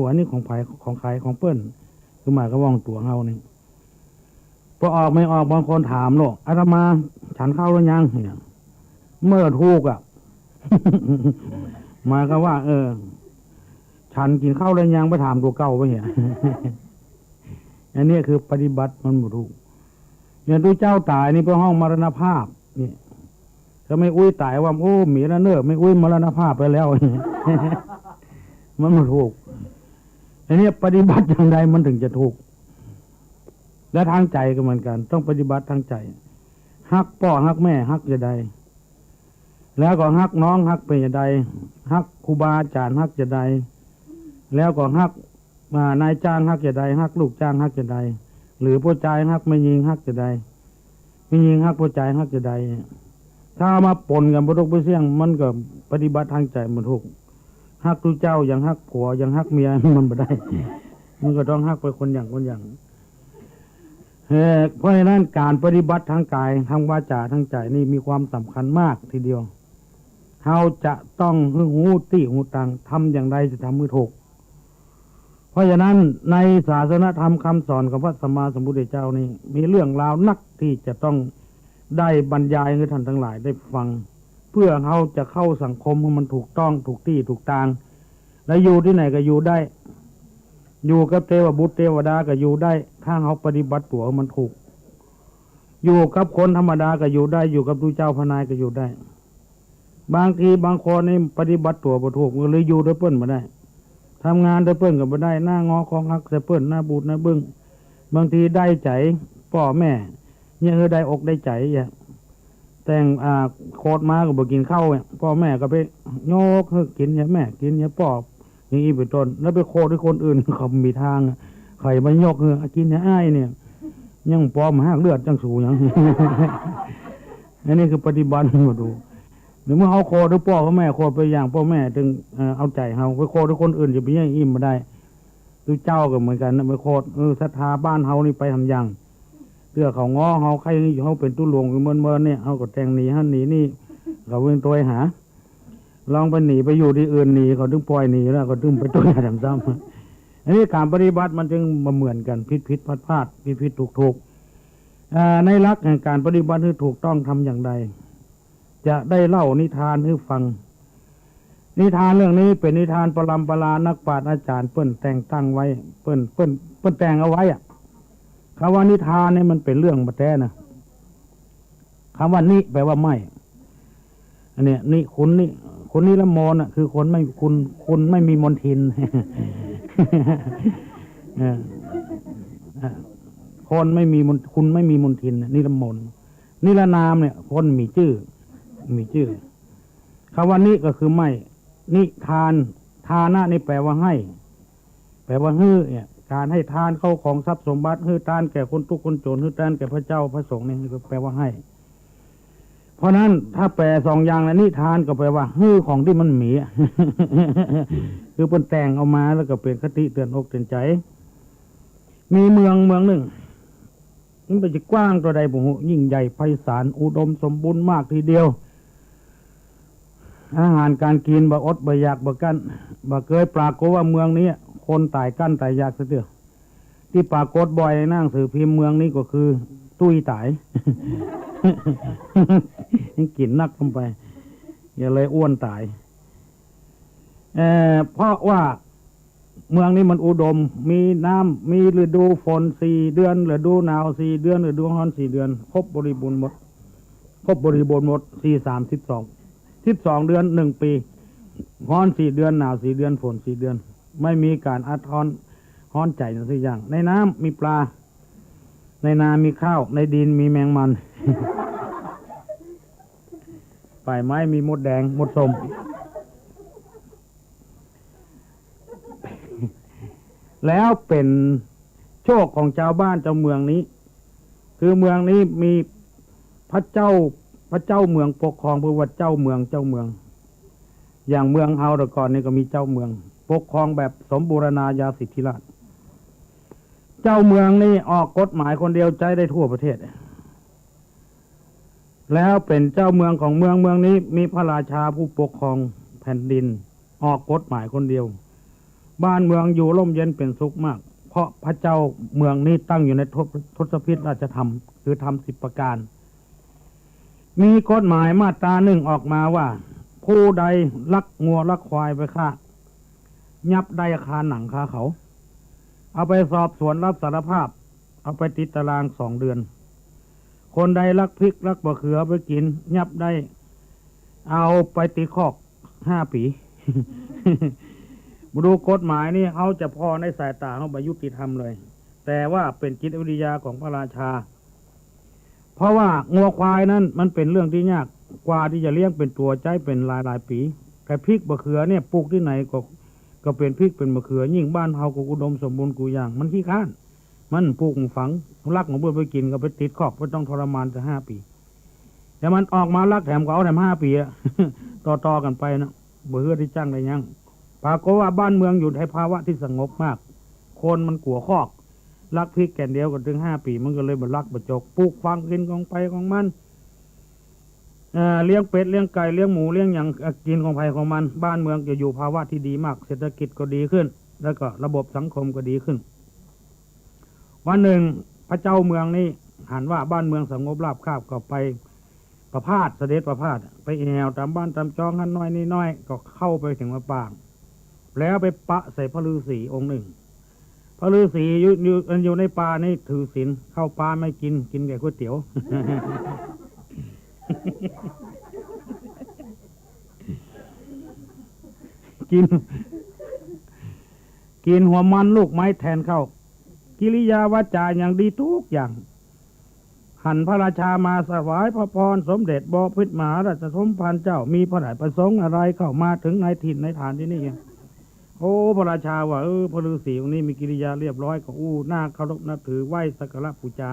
อันนี้ของไผ่ของใครของเปิ้นคือหมายก็ว่องตัวเฮานี่พอออกไม่ออกบางคนถามโลกอาตมาฉันเข้าหรือยังเนี่ยเมื่อถูกอ่ะ หมายก็ว่า ฉันกินข้าวแล้วยังไปถามตัวเก่าไปเหี้ย อันนี้คือปฏิบัติมันบ่ถูกอย่างตัวเจ้าตายนี่เป็นห้องมรณภาพนี่ถ้าไม่อุ้ยตายว่าโอ้หมีแล้วเนอะไม่อุ้ยมรณภาพไปแล้ว มันบ่ถูกอันนี้ปฏิบัติอย่างไรมันถึงจะถูกและทางใจก็เหมือนกันต้องปฏิบัติทางใจฮักพ่อฮักแม่ฮักจะใดแล้วก็ฮักน้องฮักเป็นจะใดฮักครูบาอาจารย์ฮักจะใดแล้วก็ฮักนายจ้างฮักจะใดฮักลูกจ้างฮักจะใดหรือผู้ชายฮักไม่ยิงฮักจะใดไม่ยิงฮักผู้ชายฮักจะใดถ้ามาปนกันบ่ถูกบ่เสี่ยงมันก็ปฏิบัติทางใจบ่ถูกฮักตัวเจ้าอย่างฮักผัวอย่างฮักเมียมันบ่ได้ มันก็ต้องฮักไปคนอย่างคนอย่างเพราะฉะนั้นการปฏิบัติทางกายทางวาจาทางใจนี่มีความสำคัญมากทีเดียวเราจะต้องหูติหูตังทำอย่างไรจะทำมือถูกเพราะฉะนั้นในศาสนธรรมคำสอนของพระสัมมาสัมพุทธเจ้านี่มีเรื่องราวนักที่จะต้องได้บรรยายให้ท่านทั้งหลายได้ฟังเพื่อเขาจะเข้าสังคมให้มันถูกต้องถูกที่ถูกทางและอยู่ที่ไหนก็อยู่ได้อยู่กับเทวบุตรเทวดาก็อยู่ได้ถ้าเขาปฏิบัติตัวมันถูกอยู่กับคนธรรมดาก็อยู่ได้อยู่กับผู้เจ้าพนายก็อยู่ได้บางทีบางคนนี่ปฏิบัติตัวบ่ถูกเลยอยู่ด้วยเปิ้นมาได้ทำงานด้วยเปิ้นก็บ่ได้หน้างอของฮักแต่เปิ้นหน้าบูดหน้าบึ้งบางทีได้ใจพ่อแม่เนี่ยได้อกได้ใจอย่างแต่งโคตรมาก็บ่กินข้าวพ่อแม่ก็ไปโยกให้กินเนี่ยแม่กินเนี่ยพ่ออย่างนี้เป็นต้นแล้วไปโคตรด้วยคนอื่นเขามีทางใครมายกกินเนี่ยอ้ายเนี่ยยังปลอมหักเลือดจังสูอย่าง อันนี้คือปฏิบัติมาดูหรือเมื่อเขาโคด้วยพ่อเขาแม่โคไปอย่างพ่อแม่ถึงเอาใจเขาไปโคด้วยคนอื่นจะไปยังอิ่มมาได้ดูเจ้าก็เหมือนกันนะไปโคศรัทธาบ้านเขานี่ไปทำอย่างเพื่อเขาง้อเขาใครเขาเป็นตู้หลวงเมื่อเนี่ยเขาก็แต่งหนีฮันหนีนี่เขาเป็นตัวหาลองไปหนีไปอยู่ที่อื่นหนีเขาถึงปล่อยหนีแล้วเขาถึงไปตัวทำซ้ำอันนี้การปฏิบัติมันจึงมาเหมือนกันผิดพลาดผิดถูกในหลักแห่งการปฏิบัติที่ถูกต้องทำอย่างไรจะได้เล่านิทานให้ฟังนิทานเรื่องนี้เป็นนิทานปรำปรานักปราชญ์อาจารย์เปิ้นแต่งตั้งไว้เปิ้นแต่งเอาไว้คำว่านิทานเนี่ยมันเป็นเรื่องมาแท้นะคำว่านิแปลว่าไม่อันเนี้ยนี่คุณนี่ละมนคือคนไม่คุณไม่มีมนทิน คนไม่มีคุณไม่มีมนทินนี่ละมนนี่ละนามเนี่ยคนมีชื่อคำว่านิก็คือไม่นิทานทานะนี่แปลว่าให้แปลว่าฮื้อเนี่ยการให้ทานเข้าของทรัพย์สมบัติฮื้อทานแก่คนทุกข์คนจนฮื้อทานแก่พระเจ้าพระสงฆ์นี่ก็แปลว่าให้เพราะนั้นถ้าแปลสองอย่างแล้วนิทานก็แปลว่าฮื้อของที่มันหมี คือเป็นแต่งเอามาแล้วก็เป็นคติเตือนอกเตือนใจมีเมืองหนึ่งมันเป็นจะกว้างตัวใดบุหูยิ่งใหญ่ไพศาลอุดมสมบูรณ์มากทีเดียวอาหารการกินบ่อดบ่อยากบ่กั้นบ่เคยปรากฏว่าเมืองนี้คนตายกั้นตายอยากเสียที่ปรากฏบ่อยในหนังสือพิมพ์เมืองนี้ก็คือตุ้ยตาย กินนักลงไปอย่าเลยอ้วนตายเพราะว่าเมืองนี้มันอุดมมีน้ำมีฤดูฝน4 เดือนฤดูหนาว4 เดือนฤดูร้อน4 เดือนครบบริบูรณ์หมด12 เดือน1 ปีร้อน4 เดือนหนาว4 เดือนฝน4 เดือนไม่มีการอัดร้อนใจสักอย่างในน้ำมีปลาในนามีข้าวในดินมีแมงมัน ป่ายไม้มีมดแดงมดส้ม แล้วเป็นโชคของชาวบ้านเจ้าเมืองนี้คือเมืองนี้มีพระเจ้าเมืองปกครองผู้ว่าเจ้าเมืองอย่างเมืองเฮาแต่ก่อนนี่ก็มีเจ้าเมืองปกครองแบบสมบูรณาญาสิทธิราชเจ้าเมืองนี่ออกกฎหมายคนเดียวใช้ได้ทั่วประเทศแล้วเป็นเจ้าเมืองของเมืองนี้มีพระราชาผู้ปกครองแผ่นดินออกกฎหมายคนเดียว บ้านเมืองอยู่ร่มเย็นเป็นสุขมากเพราะพระเจ้าเมืองนี้ตั้งอยู่ในทศพิธราชธรรมคือธรรม10 ประการมีกฎหมายมาตราหนึ่งออกมาว่าผู้ใดลักงัวลักควายไปฆ่ายับได้คาหนังคาเขาเอาไปสอบสวนรับสารภาพเอาไปติดตาราง2 เดือนคนใดลักพริกลักบะเขือไปกินยับได้เอาไปติดคอก5 ปี มาดูกฎหมายนี่เขาจะพอในสายตาเขาไปยุติธรรมเลยแต่ว่าเป็นจิตวิทยาของพระราชาเพราะว่างัวควายนั้นมันเป็นเรื่องที่ยากกว่าที่จะเลี้ยงเป็นตัวใจเป็นหลายปีแต่พริกบะเขือเนี่ยปลูกที่ไหนก็เป็นพริกเป็นมะเขือยิ่งบ้านเฮาก็อุดมสมบูรณ์กูอย่างมันขี้ข้านมันปลูกฝังลักของเพื่อนไปกินก็ไปติดคอกก็ต้องทรมานจะ5 ปีแต่มันออกมาลักแถมก็เอาแถม5 ปีอะ ต่อกันไปนะเบื่อที่จ้างได้ยังปรากฏว่าบ้านเมืองอยู่ในภาวะที่สงบมากคนมันกลัวคอกลักพริกแก่นเดียวก็ถึง5 ปีมันก็เลยมาลักบะจกปลูกฟังกินของไปของมันเลี้ยงเป็ดเลี้ยงไก่เลี้ยงหมูเลี้ยงอย่างกินของไผ่ของมันบ้านเมืองจะอยู่ภาวะที่ดีมากเศรษฐกิจก็ดีขึ้นแล้วก็ระบบสังคมก็ดีขึ้นวันหนึ่งพระเจ้าเมืองนี้หันว่าบ้านเมืองสงบราบคาบก็ไปประพาสเสด็จประพาสไปแอวตามบ้านตามจองหันน้อยนี่น้อยก็เข้าไปถึงมาปางแล้วไปปะใส่พระฤาษีองค์หนึ่งพระฤาษีอยู่ในป่านี่ถือศีลเข้าป่าไม่กินแต่ก๋วยเตี๋ยว กินหัวมันลูกไม้แทนเข้ากิริยาวาจาอย่างดีทุกอย่างหันพระราชามาถวายพระพรสมเด็จบพิตรมหาราชสมภารเจ้ามีพระราชประสงค์อะไรเข้ามาถึงในถิ่นในฐานที่นี่โอ้พระราชาว่าพระฤาษีองค์นี้มีกิริยาเรียบร้อยก็น่าเคารพนับถือไหว้สักการะบูชา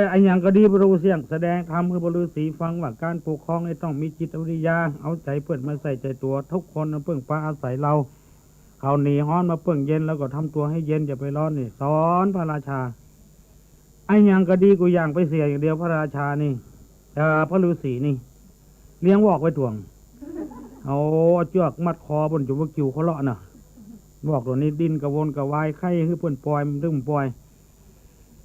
ไอ้อย่างก็ดีพระฤาษีแสดงธรรมให้พระฤาษีฟังว่าการปกครองต้องมีจิตวิทยาเอาใจเพื่อนมาใส่ใจตัวทุกคนเพิ่งปาอาศัยเราเขาหนีฮ้อนมาเพิ่งเย็นแล้วก็ทำตัวให้เย็นอย่าไปร้อนนี่สอนพระราชาไอ้อย่างก็ดีกูอย่างไปเสียอย่างเดียวพระราชานี่พระฤาษีนี่เลี้ยงวอกไว้ตวงเอาเชือกมัดคอบนจุบกิวเขาเลาะน่ะบอกตัวนี้ดิ้นกระวนกระวายไข่คือเพิ่นปล่อยมันตึ้งปล่อย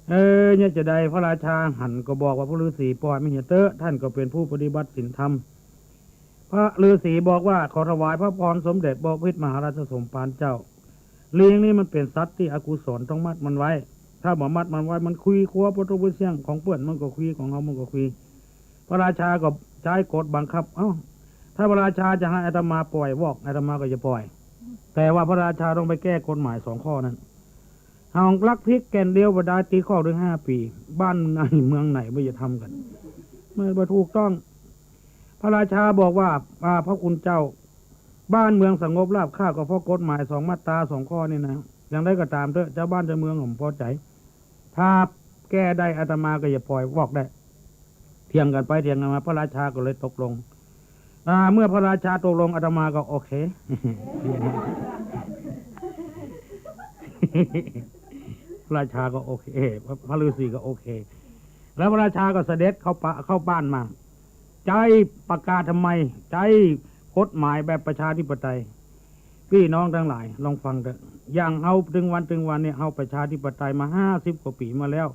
เนี่ยจะได้พระราชาหันก็บอกว่าพระฤาษีปล่อยไม่เห็นเตอะท่านก็เป็นผู้ปฏิบัติศีลธรรมพระฤาษีบอกว่าขอถวายพระพรสมเด็จบพิตรมหาราชสมภารเจ้าเลี้ยงนี่มันเป็นสัตว์ที่อกุศลต้องมัดมันไว้ถ้าบ่มัดมันไว้มันคุยคัวประตูเสียงของเปื่อนมันก็คุยของเขามันก็คุยพระราชาก็ใช้กฎบังคับถ้าพระราชาจะให้อาตมาปล่อยวอกอาตมาก็จะปล่อยแต่ว่าพระราชาต้องไปแก้กฎหมาย2 ข้อนั้นหางลักพริกแก่นเดียวบดาตีข้อถึง5 ปีบ้านไหนเมืองไหนไม่จะทำกันไม่ถูกต้องพระราชาบอกว่าพระคุณเจ้าบ้านเมืองสงบราบคาบก็เพราะกฎหมาย2 มาตรา2 ข้อนี่นะอย่างไรก็ตามเถอะเจ้าบ้านเจ้าเมืองผมพอใจถ้าแก้ได้อาตมาก็จะปล่อยวอกได้เถียงกันไปเถียงกันมาพระราชาก็เลยตกลงเมื่อพระราชาตกลงอาตมาก็โอเค พระราชาก็โอเคพระฤาษีก็โอเคแล้วพระราชาก็เสด็จเข้าบ้านมาใจประกาศทำไมใจกฎหมายแบบประชาธิปไตยพี่น้องทั้งหลายลองฟังเถอะอย่างเฮาถึงวันเนี่ยเฮาประชาธิปไตยมา50 กว่าปีมาแล้ว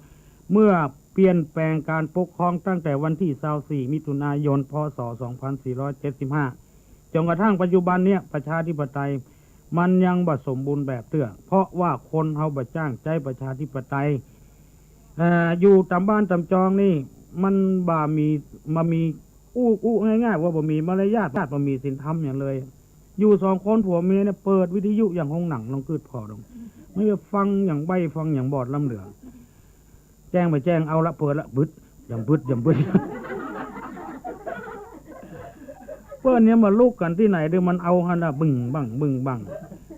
เมื่อเปลี่ยนแปลงการปกครองตั้งแต่วันที่24 มิถุนายน พ.ศ. 2475จนกระทั่งปัจจุบันเนี่ยประชาธิปไตยมันยังบ่สมบูรณ์แบบเตื้อเพราะว่าคนเฮาบ่จ้างใจประชาธิปไตยอยู่ตามบ้านตามจองนี่มันมีง่ายๆว่าบ่มีมารยาทบ่มีศีลธรรมอย่างเลยอยู่2 คนผัวเมียเนี่ยเปิดวิทยุอย่างห้องหนังลองคืดพอลงไม่ฟังอย่างใบฟังอย่างบอดลำเหลืองแจ้งไปแจ้งเอาละเปิดละบึดอย่างบึดเปิ้นเนี่ยมาลูกกันที่ไหนเดี๋ยวมันเอาหันบึ้งบัง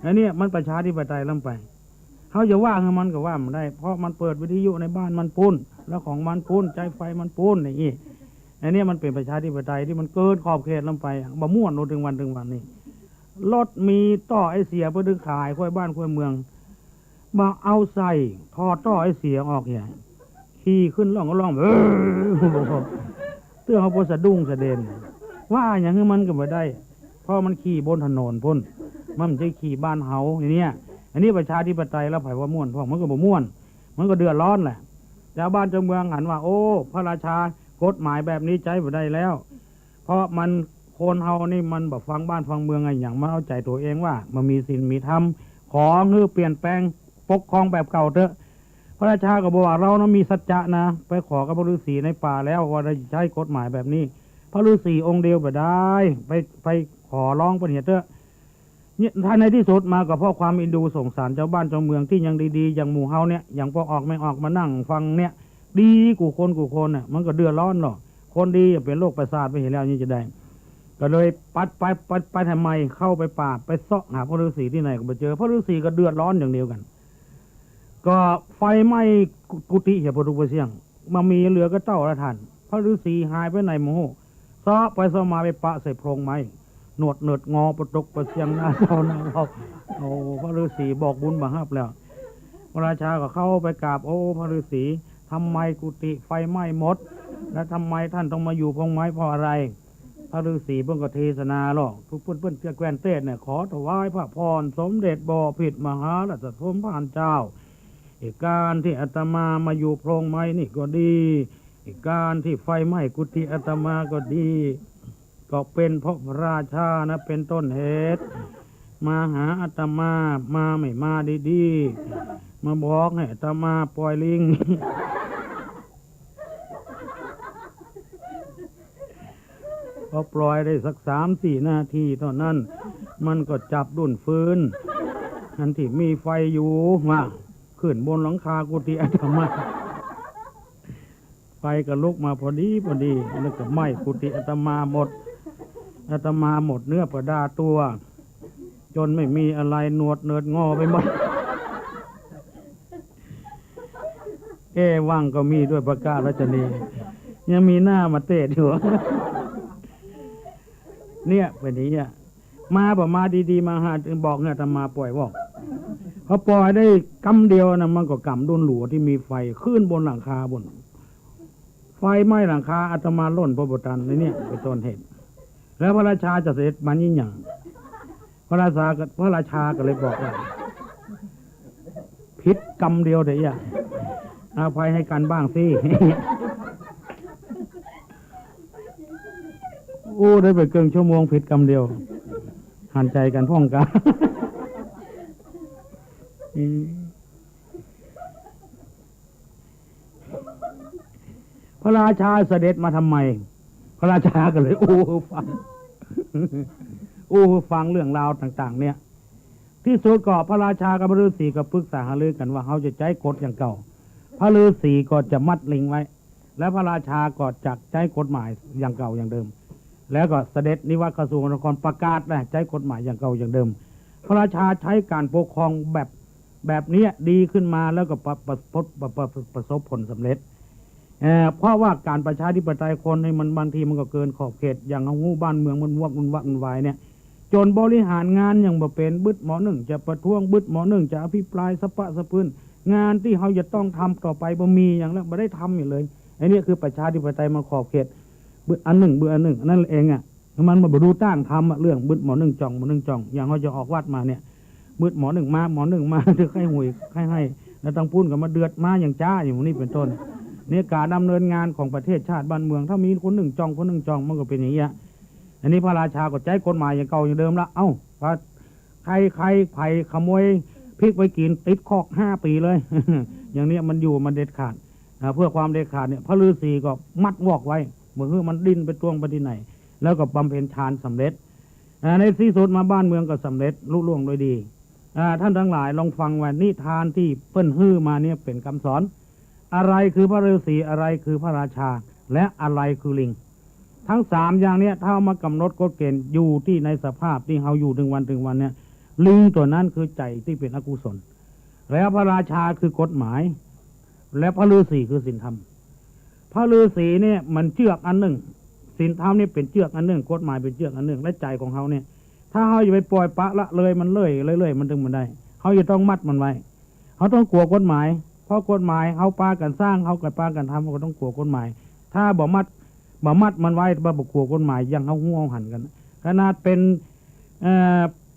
อันนี้มันประชาธิปไตยลำไปเขาจะว่าให้มันก็ว่ามันได้เพราะมันเปิดวิทยุในบ้านมันปูนแล้วของมันปูนใจไฟมันปูนอย่างนี้อันนี้มันเป็นประชาธิปไตยที่มันเกินขอบเขตลำไปบ่ม่วนโนถึงวันนี่รถมีต่อไอเสียเพื่อดึงขายค่อยบ้านค่อยเมืองมาเอาใส่ทอดต่อไอเสียออกอย่างขี่ขึ้นล่องเตื้อเขาพอสะดุ้งสะเด็นว่าอย่างนี้มันก็ไม่ได้เพราะมันขี่บนถนนพุ่น มันไม่ใช่ขี่บ้านเฮาอย่างเนี้ยอันนี้ประชาธิปไตยแล้วไผว่าม่วนเพราะมันก็บ่ม่วนมันก็เดือดร้อนแหละชาวบ้านชาวเมืองหันว่าโอ้พระราชากฎหมายแบบนี้ใจบ่ได้แล้วเพราะมันคนเฮานี่มันแบบฟังบ้านฟังเมืองอะไรอย่างมันเอาใจตัวเองว่ามันมีศีลมีธรรมขอเงื่อเปลี่ยนแปลงปกครองแบบเก่าเถอะพระราชาก็บอกว่าเรานะมีสัจจะนะไปขอกับพระฤาษีในป่าแล้วว่าจะใช้กฎหมายแบบนี้พระฤาษีองค์เดียวบ่ได้ไปขอร้องประเถอะเนี่ยถ้าในที่สุดมากับเพราะความอินดูสงสารชาวบ้านชาวเมืองที่ยังดีๆอย่างหมู่เฮาเนี่ยอย่างพอออกไม่ออกมานั่งฟังเนี่ยดีกูคนเนี่ยมันก็เดือดร้อนหรอกคนดีอย่าเป็นโรคประสาทไปเห็นแล้วนี่จะได้ก็เลยไปทำไมเข้าไปป่าไปเสาะหาพระฤาษีที่ไหนก็ไปเจอพระฤาษีก็เดือดร้อนอย่างเดียวกันก็ไฟไหม้กุฏิเหี่ยพระทุกเสียงมามีเหลือก็เจ้าละท่านพระฤาษีหายไปไหนโมโหเสาะไปเสาะมาไปปะใส่โพรงไม้หนวดเนิดงอประตกประเสียงหน้าเจ้าหน้าเขาโอ้พระฤาษีบอกบุญบังคับแล้วพระราชาก็เข้าไปกราบโอ้พระฤาษีทำไมกุฏิไฟไหม้หมดและทำไมท่านต้องมาอยู่โพรงไม้เพราะอะไรพระฤาษีเพิ่งก็เทศนาหรอกทุกเพื่อนแคว้นเต้เนี่ยขอถวายพระพรสมเด็จบ่อพิตรมหาราชสมภารเจ้าเหตุการณ์ที่อาตมาอยู่โพรงไม้นี่ก็ดีเหตุการณ์ที่ไฟไหม้กุฏิอาตมาก็ดีก็เป็นเพราะพระราชานะเป็นต้นเหตุมาหาอาตมาไม่มาดีๆมาบอกให้อาตมาปล่อยลิง พอปล่อยได้สัก3-4 นาทีเท่านั้นมันก็จับดุนฟืนอันที่มีไฟอยู่มาขึ้นบนหลังคากุฏิอาตมาไฟก็ลุกมาพอดีแล้วก็ไหม้กุฏิอาตมาหมดเนื้อประดาตัวจนไม่มีอะไรหนวดเนิดงอไปหมดว่างก็มีด้วยประกาศรัชนียังมีหน้ามาเตะอยู่ เนี่ยเป็นอย่างนี้มาบอกมาดีๆมาหาบอกเนี่ยอาตมาปล่อยบอกพอปล่อยได้กำเดียวนะมันก็กำโดนหลัวที่มีไฟขึ้นบนหลังคาบนไฟไหม้หลังคาอาตมาล่นพระบุตรในเนี่ยเป็นต้นเหตุแล้วพระราชาจะเสด็จมันยิ่งอย่างพระราชาก็เลยบอกว่าผิดกรรมเดียวเดี๋ยวอภัยให้กันบ้างสิ โอ้ได้ไปเกินชั่วโมงผิดกรรมเดียวหันใจกันพ่องกัน พระราชาเสด็จมาทำไมพระราชาก็เลยฟังเรื่องราวต่างๆเนี่ยที่สุดก็พระราชากับพระฤาษีก็ปรึกษาหารือกันว่าเขาจะใช้กฎอย่างเก่าพระฤาษีก็จะมัดลิงไว้และพระราชาก็จะใช้กฎหมายอย่างเก่าอย่างเดิมแล้วก็เสด็จนิวัตรกระทรวงนครประกาศนะใช้กฎหมายอย่างเก่าอย่างเดิมพระราชาใช้การปกครองแบบนี้ดีขึ้นมาแล้วก็ประสบผลสำเร็จเพราะว่าการประชาธิปไตยคนในมันบางทีมันก็เกินขอบเขตอย่างเอางูบ้านเมืองมันวุ่นวายเนี่ยจนบริหารงานอย่างบ่เป็นบึดหมอหนึ่งจะประท้วงบึดหมอหนึ่งจะอภิปรายสะปะสะพื้นงานที่เขาจะต้องทำต่อไปบ่มีอย่างแล้วไม่ได้ทำอยู่เลยไอ้นี่คือประชาธิปไตยมันขอบเขตบึดอันหนึ่งนั่นเองมันมาบรรลุตั้งทำเรื่องบึดหมอหนึ่งจ่องอย่างเขาจะออกวัดมาเนี่ยบึดหมอหนึ่งมาถือไข้หุยไข้ให้แล้วต้องพูดกับมาเดือดมาอย่างจ้าอย่างนี้เป็นต้นเนี่ยการดำเนินงานของประเทศชาติบ้านเมืองถ้ามีคนหนึ่งจองมันก็เป็นอย่างนี้อันนี้พระราชาก็ใช้กฎหมายอย่างเก่าอย่างเดิมละพระใครไผ่ขโมยพริกไปกินติดคอก5 ปีเลย อย่างนี้มันอยู่มันเด็ดขาดเพื่อความเด็ดขาดเนี่ยพระฤาษีก็มัดวอกไว้เหมือนมันดิ้นไปตวงไปที่ไหนแล้วก็บำเพ็ญฌานสำเร็จในที่สุดมาบ้านเมืองก็สำเร็จลุล่วงโดยดีท่านทั้งหลายลองฟังว่านิทานที่เปิ้นฮื้อมาเนี่ยเป็นคำสอนอะไรคือพระฤาษีอะไรคือพระราชาและอะไรคือลิงทั้ง3อย่างเนี้ยถ้าเอามากำหนดกฎเกณฑ์อยู่ที่ในสภาพที่เขาอยู่ถึงวันเนี่ยลิงตัวนั้นคือใจที่เป็นอกุศลแล้วพระราชาคือกฎหมายและพระฤาษีคือศีลธรรมพระฤาษีเนี่ยมันเชือกอันหนึ่งศีลธรรมนี่เป็นเชือกอันหนึ่งกฎหมายเป็นเชือกอันหนึ่งและใจของเขาเนี่ยถ้าเขาอย่าไปปล่อยปะละเลยมันเลื่อยมันถึงมันได้เขาจะต้องมัดมันไว้เขาต้องกลัวกฎหมายเพราะกฎหมายเขาปากันสร้างเขากับปากันทำเขาก็ต้องกลัวกฎหมายถ้าบ่มัดมันไว้บ่กลัวกฎหมายยังเขาหัวหันกันขนาดเป็น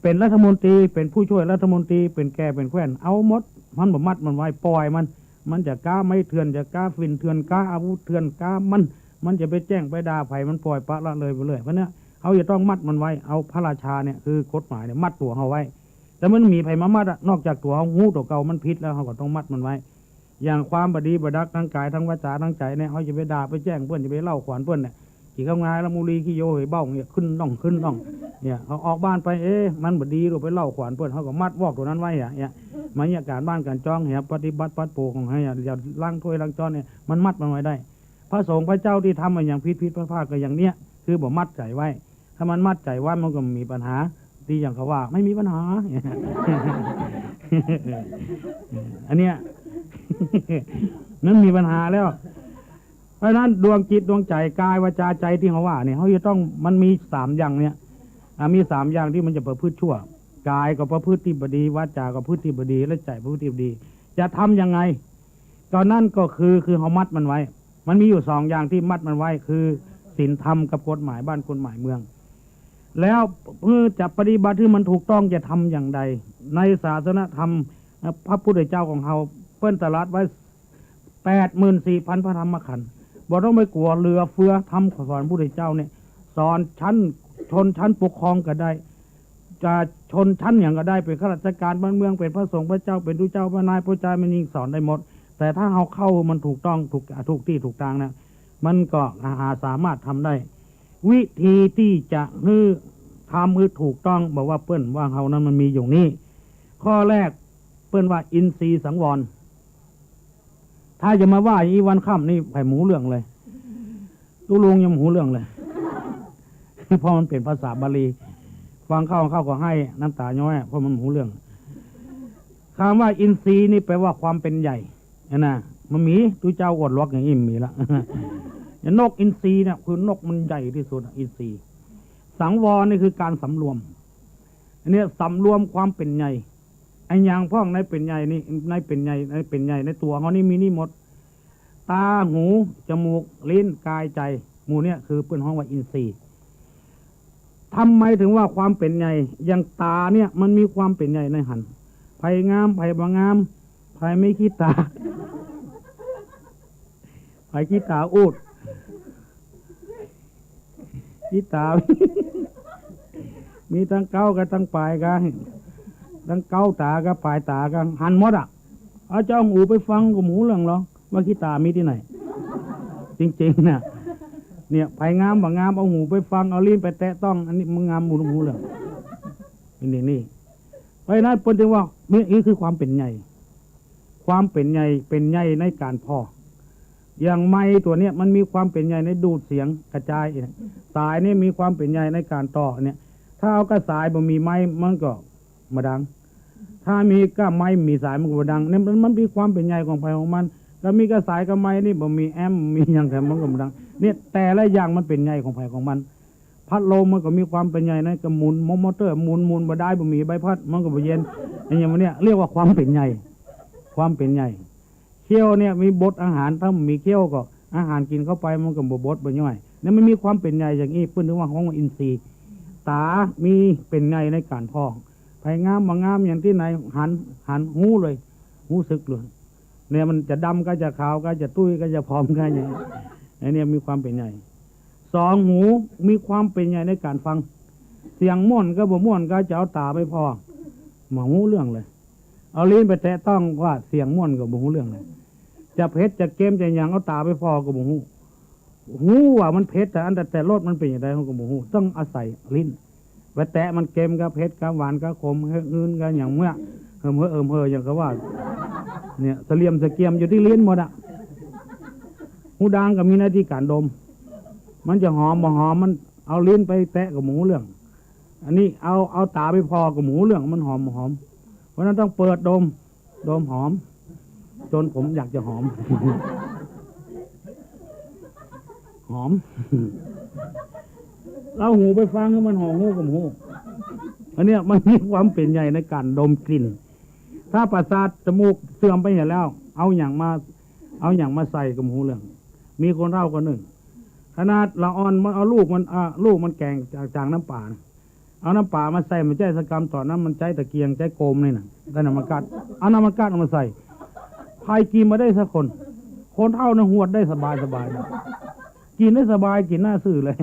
เป็นรัฐมนตรีเป็นผู้ช่วยรัฐมนตรีเป็นแก่เป็นแคว้นเอาหมดมันบ่มัดมันไว้ปล่อยมันจะกล้าไม่เถื่อนจะกล้าฟินเถื่อนกล้าอาวุธเถื่อนกล้ามันจะไปแจ้งไปด่าไผ่มันปล่อยปะละเลยไปเลยเพราะเนี้ยเขาจะต้องมัดมันไว้เอาพระราชาเนี่ยคือกฎหมายเนี่ยมัดตัวเขาไว้แต่มันมีไผ่มามัดนอกจากตัวเขางูตัวเก่ามันพิษแล้วเขาก็ต้องมัดมันไว้อย่างความบดีบดักทั้งกายทั้งวาจาทั้งใจเนี่ยเขาจะไปด่าไปแจ้งเพื่อนจะไปเล่าขวัญเพื่อนเนี่ยขี่เข้างานแล้วมูลีขี้โยเหยเบ้าเนี่ยขึ้นน่องเนี่ยเขาออกบ้านไปมันบดีเราไปเล่าขวัญเพื่อนเขาก็มัดวอกตัวนั้นไว้เนี่ยมาเนี่ยการบ้านการจ้องเนี่ยปฏิบัติปัดโปของให้อย่าล้างถ้วยล้างจานเนี่ยมันมัดมันไว้ได้พระสงฆ์พระเจ้าที่ทำมาอย่างพิษพลาดก็อย่างเนี้ยคือบ่มัดใจไว้ถ้ามันมัดใจไว้มันก็มีปัญหาที่อย่างเขาว่าไม่มีปัญหา อันเนี้ย นั้นมีปัญหาแล้วเพราะนั้นดวงจิตดวงใจกายวาจาใจที่เขาว่าเนี่ยเขาจะต้องมันมี3อย่างเนี่ยมี3อย่างที่มันจะประพฤติชั่วกายก็ประพฤติที่บดีวาจาก็ประพฤติที่บดีและใจประพฤติที่บดีจะทำยังไงตอนนั้นก็คือเขามัดมันไว้มันมีอยู่2อย่างที่มัดมันไว้คือศีลธรรมกับกฎหมายบ้านกฎหมายเมืองแล้วเพื่อจะปฏิบัติที่มันถูกต้องจะทำอย่างใดในศาสนธรรมพระพุทธเจ้าของเราเปิ้นตรัสไว้84,000 พระธรรมขันธ์บ่ต้องไปกลัวเรือเฟือทำสอนพระพุทธเจ้าเนี่ยสอนชั้นชนชั้นปกครองก็ได้จะชนชั้นอย่างก็ได้เป็นข้าราชการบ้านเมืองเป็นพระสงฆ์พระเจ้าเป็นผู้เจ้าพระนายพระจามันยิงสอนได้หมดแต่ถ้าเราเข้ามันถูกต้องถูกที่ถูกทางนะมันก็สามารถทำได้วิธีที่จะทำถูกต้องบอกว่าเปิ้นว่าเขานั้นมันมีอยู่นี้ข้อแรกเปิ้นว่าอินทรีย์สังวรถ้าจะมาว่าอีวันค่ำนี่ไผ่หมูเรื่องเลยตุลุงยังหมูเรื่องเลย เพราะมันเป็นภาษาบาลีฟังเข้าก็ให้น้ำตาย้อยเพราะมันหมูเรื่องคำว่าอินทรีย์นี่แปลว่าความเป็นใหญ่นะมันมีตุเจ้าอดล็อกอย่างอิ่มมีละ นกอินทรีเนี่ยคือนกมันใหญ่ที่สุดอินทรีสังวรนี่คือการสำรวมอันนี้สำรวมความเป็นใหญ่ไอ้อย่างพ่องในเป็นใหญ่นี่ในเป็นใหญ่ในตัวเขานี่มีนี่หมดตาหูจมูกลิ้นกายใจหมู่เนี่ยคือเป็นห้องว่าอินทรีย์ทำไมถึงว่าความเป็นใหญ่อย่างตาเนี่ยมันมีความเป็นใหญ่ในหันไผ่งามไผ่บางามไผ่ไม่ขี้ตา ไผ่ขี้ตาอูดขี้ตา มีทั้งเก้ากับทั้งปลายกันทั้งเก้าตากับปลายตากันหันหมดเอาเจ้าหูไปฟังกับหมูเรื่องหรอว่าขี้ตามีที่ไหน จริงๆนะเนี่ยไผ่งามบางงามเอาหูไปฟังเอาลิ้นไปแตะต้องอันนี้มึงงามหมูเรื่องนี่เพราะนั้นเป็นถึงว่านี่คือความเป็นใหญ่ความเป็นใหญ่ในการพออย่างไม้ตัวเนี้ยมันมีความเป็นใหญ่ในดูดเสียงกระจายสายนี่มีความเป็นใหญ่ในการต่อเนี่ยถ้าเอากระสายบ่มีไม้มันก็มาดังถ้ามีก็ไม้มีสายมันก็มาดังเนี่ยมันมีความเป็นใหญ่ของไฟของมันถ้ามีกระสายกับไม้นี่บ่มีแอมมีอย่างแต่มันก็มาดังเนี่ยแต่ละอย่างมันเป็นใหญ่ของไฟของมันพัดลมมันก็มีความเป็นใหญ่ในกระมุนมอเตอร์หมุนบ่ได้บ่มีใบพัดมันก็บ่เย็นอย่างมันเนี่ยเรียกว่าความเป็นใหญ่เคี้ยวเนี่ยมีบดอาหารถ้ามีเคี้ยวก็อาหารกินเข้าไปมันก็บดบ่ย่อยเนี่ยมันมีความเป็นใหญ่อย่างนี้เพิ่นถึงว่าของอินทรีย์ตามีเป็นใหญ่ในการพองไผ่งามบางงามอย่างที่ไหนหันหูเลยหูสึกเลยเนี่ยมันจะดำก็จะขาวก็จะตุ้ยก็จะพร้อมก็อย่างนี้ไอ้เนี่ยมีความเป็นใหญ่2หูมีความเป็นใหญ่ในการฟังเสียงม่วนก็บ่ม่วนก็จะเอาตาไปพอหมาหูเรื่องเลยเอาลิ้นไปแตะต้องว่าเสียงม่วนกับบ่หูเรื่องเลยจะเผ็ดจะเค็มจะหยังเอาตาไปพอกับบ่หูว่ามันเผ็ดแต่รสมันเป็นอย่างไรเขาก็บ่หูต้องอาศัยลิ้นไปแตะมันเค็มกับเผ็ดกับหวานกับขมอื่นกับอย่างเมื่อเฮิมอย่างเขาว่าเนี่ยเสลียมสะเกียมอยู่ที่ลิ้นหมดหูดังก็มีหน้าที่การดมมันจะหอมบ่หอมมันเอาลิ้นไปแตะกับหมูเรื่องอันนี้เอาตาไปพอกับหมูเรื่องมันหอมเพราะนั้นต้องเปิดดมหอมจนผมอยากจะหอม เราหูไปฟังให้มันหอมหูกับหูอันเนี้ยมันมีความเป็นใหญ่ในการดมกลิ่นถ้าประสาทจมูกเสื่อมไปเห็นแล้วเอาอย่างมาใส่กับหูเรื่องมีคนเล่าคนหนึ่งขนาดละอ่อนมันเอาลูกมันแกงจากน้ำป่า เอาน้ำป่ามาใส่มันใจสกรรมตอนนั้นมันใจตะเกียงใจโกมนี่นะได้น้ำมันกัดเอาน้ำมันกัดเอามาใส่ใครกินมาได้สักคนคนเท่านั้นหวดได้สบายนะกินได้สบายกินหน้าซื่อเลย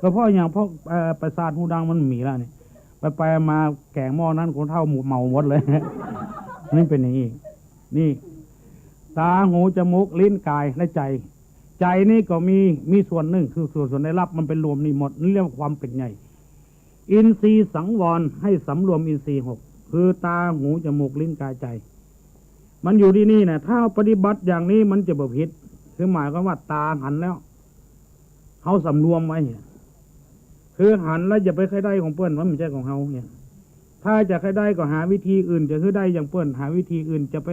ก็เพราะอย่างเพราะประสาทหูดังมันมีแล้วนี่ไปมาแกงหม้อนั้นคนเท่าหมูเมาหมดเลยนี่เป็นอย่างนี้นี่ตาหูจมูกลิ้นกายและใจใจนี่ก็มีส่วนหนึ่งคือส่วนได้รับมันเป็นรวมนี่หมดนี่เรียกว่าความเป็นใหญ่อินทรีย์สังวรให้สำรวมอินทรีย์6คือตาหูจมูกลิ้นกายใจมันอยู่ที่นี่นะถ้าปฏิบัติอย่างนี้มันจะบ่ผิดคือหมายความว่าตาหันแล้วเขาสำรวมไว้เนี่ยคือหันแล้วอย่าไปใครได้ของเปิ้นว่ามันใช่ของเขาเนี่ยถ้าจะใครได้ก็หาวิธีอื่นจะคือได้อย่างเปิ้นหาวิธีอื่นจะไป